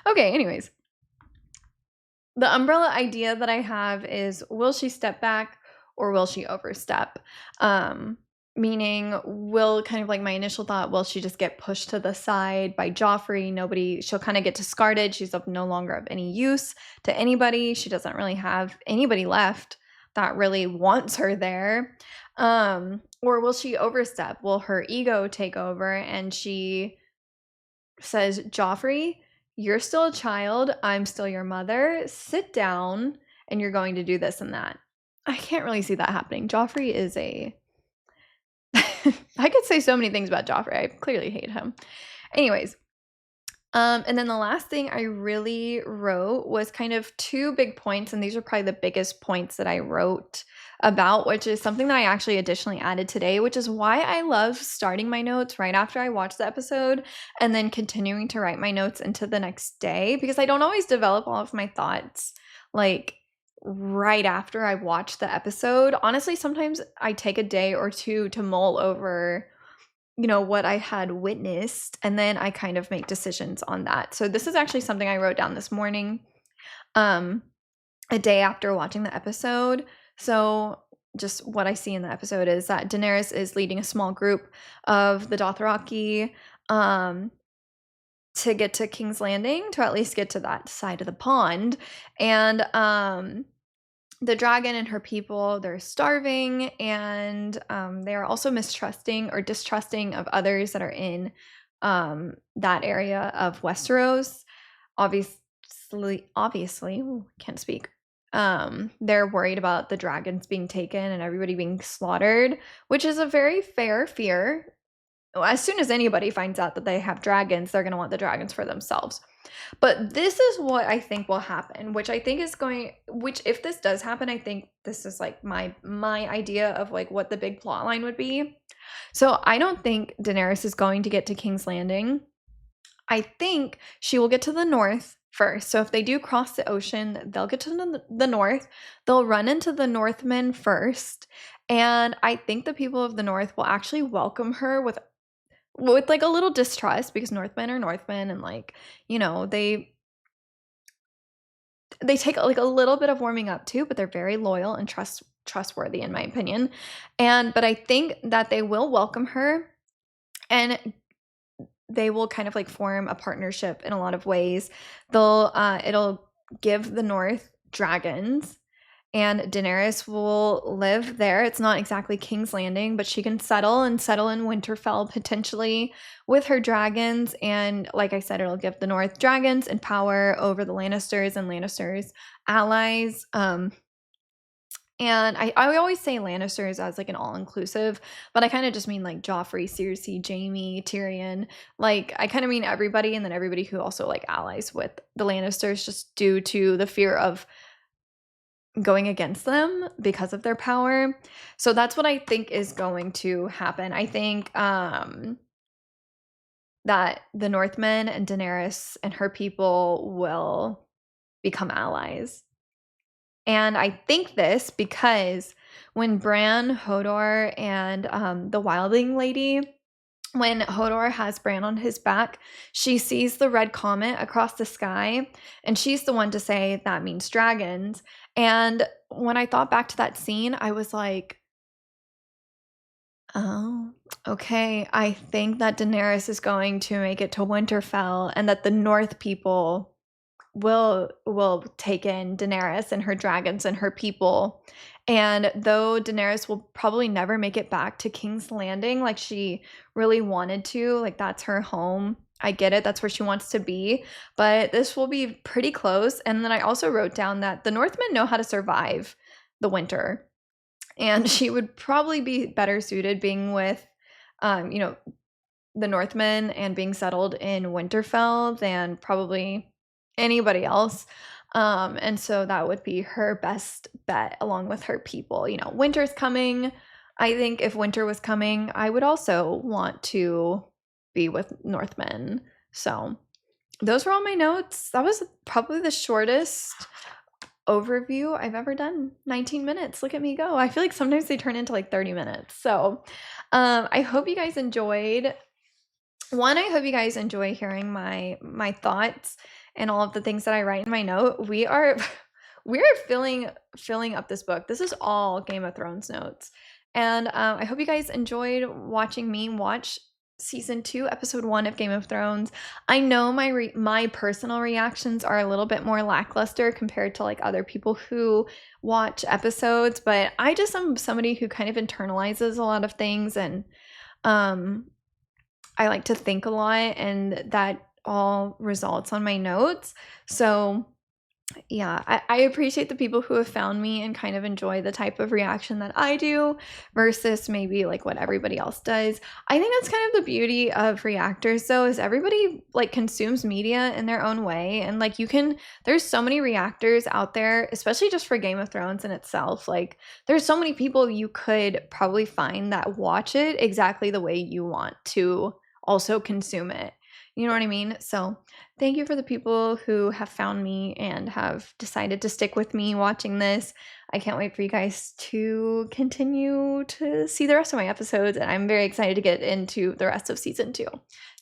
Okay, anyways. The umbrella idea that I have is, will she step back or will she overstep? Meaning, will kind of like my initial thought, will she just get pushed to the side by Joffrey? She'll kind of get discarded. She's no longer of any use to anybody. She doesn't really have anybody left that really wants her there. Or will she overstep? Will her ego take over and she says, Joffrey, you're still a child. I'm still your mother. Sit down and you're going to do this and that. I can't really see that happening. Joffrey is I could say so many things about Joffrey. I clearly hate him. Anyways, and then the last thing I really wrote was kind of two big points, and these are probably the biggest points that I wrote about, which is something that I actually additionally added today, which is why I love starting my notes right after I watch the episode and then continuing to write my notes into the next day, because I don't always develop all of my thoughts like right after I watch the episode. Honestly, sometimes I take a day or two to mull over, you know, what I had witnessed, and then I kind of make decisions on that. So this is actually something I wrote down this morning, a day after watching the episode. So just what I see in the episode is that Daenerys is leading a small group of the Dothraki to get to King's Landing, to at least get to that side of the pond. And the dragon and her people, they're starving, and they are also mistrusting or distrusting of others that are in that area of Westeros. Obviously, can't speak. They're worried about the dragons being taken and everybody being slaughtered, which is a very fair fear. As soon as anybody finds out that they have dragons, they're going to want the dragons for themselves. But this is what I think will happen, which if this does happen, I think this is like my idea of like what the big plot line would be. So I don't think Daenerys is going to get to King's Landing. I think she will get to the north first. So if they do cross the ocean, they'll get to the north. They'll run into the Northmen first. And I think the people of the north will actually welcome her with like a little distrust, because Northmen are Northmen, and like, you know, they take like a little bit of warming up too, but they're very loyal and trustworthy in my opinion. But I think that they will welcome her, and they will kind of like form a partnership in a lot of ways. It'll give the North dragons, and Daenerys will live there. It's not exactly King's Landing, but she can settle in Winterfell potentially with her dragons. And like I said, it'll give the North dragons and power over the Lannisters and Lannisters' allies. And I always say Lannisters as like an all-inclusive, but I kind of just mean like Joffrey, Cersei, Jaime, Tyrion. Like I kind of mean everybody, and then everybody who also like allies with the Lannisters, just due to the fear of going against them because of their power. So that's what I think is going to happen. I think that the Northmen and Daenerys and her people will become allies. And I think this because when Bran, Hodor, and the Wildling Lady, when Hodor has Bran on his back, she sees the red comet across the sky, and she's the one to say that means dragons. And when I thought back to that scene, I was like, oh, okay. I think that Daenerys is going to make it to Winterfell, and that the North people will take in Daenerys and her dragons and her people. And though Daenerys will probably never make it back to King's Landing like she really wanted to, like that's her home. I get it, that's where she wants to be, but this will be pretty close. And then I also wrote down that the Northmen know how to survive the winter, and she would probably be better suited being with, you know, the Northmen and being settled in Winterfell than probably anybody else. And so that would be her best bet along with her people. You know, winter's coming. I think if winter was coming, I would also want to be with Northmen. So those were all my notes. That was probably the shortest overview I've ever done. 19 minutes. Look at me go. I feel like sometimes they turn into like 30 minutes. So I hope you guys enjoyed. I hope you guys enjoy hearing my thoughts and all of the things that I write in my note. We are filling up this book. This is all Game of Thrones notes. And I hope you guys enjoyed watching me watch season 2, episode 1 of Game of Thrones. I know my personal reactions are a little bit more lackluster compared to like other people who watch episodes, but I just am somebody who kind of internalizes a lot of things, and I like to think a lot, and that all results on my notes. So yeah, I appreciate the people who have found me and kind of enjoy the type of reaction that I do versus maybe like what everybody else does. I think that's kind of the beauty of reactors though, is everybody like consumes media in their own way. And like there's so many reactors out there, especially just for Game of Thrones in itself. Like there's so many people you could probably find that watch it exactly the way you want to also consume it. You know what I mean? So thank you for the people who have found me and have decided to stick with me watching this. I can't wait for you guys to continue to see the rest of my episodes, and I'm very excited to get into the rest of season 2.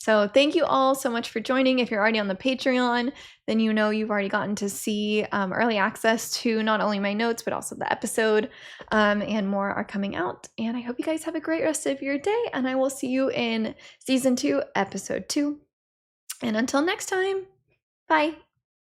So thank you all so much for joining. If you're already on the Patreon, then you know you've already gotten to see early access to not only my notes, but also the episode, and more are coming out. And I hope you guys have a great rest of your day, and I will see you in season 2, episode 2. And until next time, bye.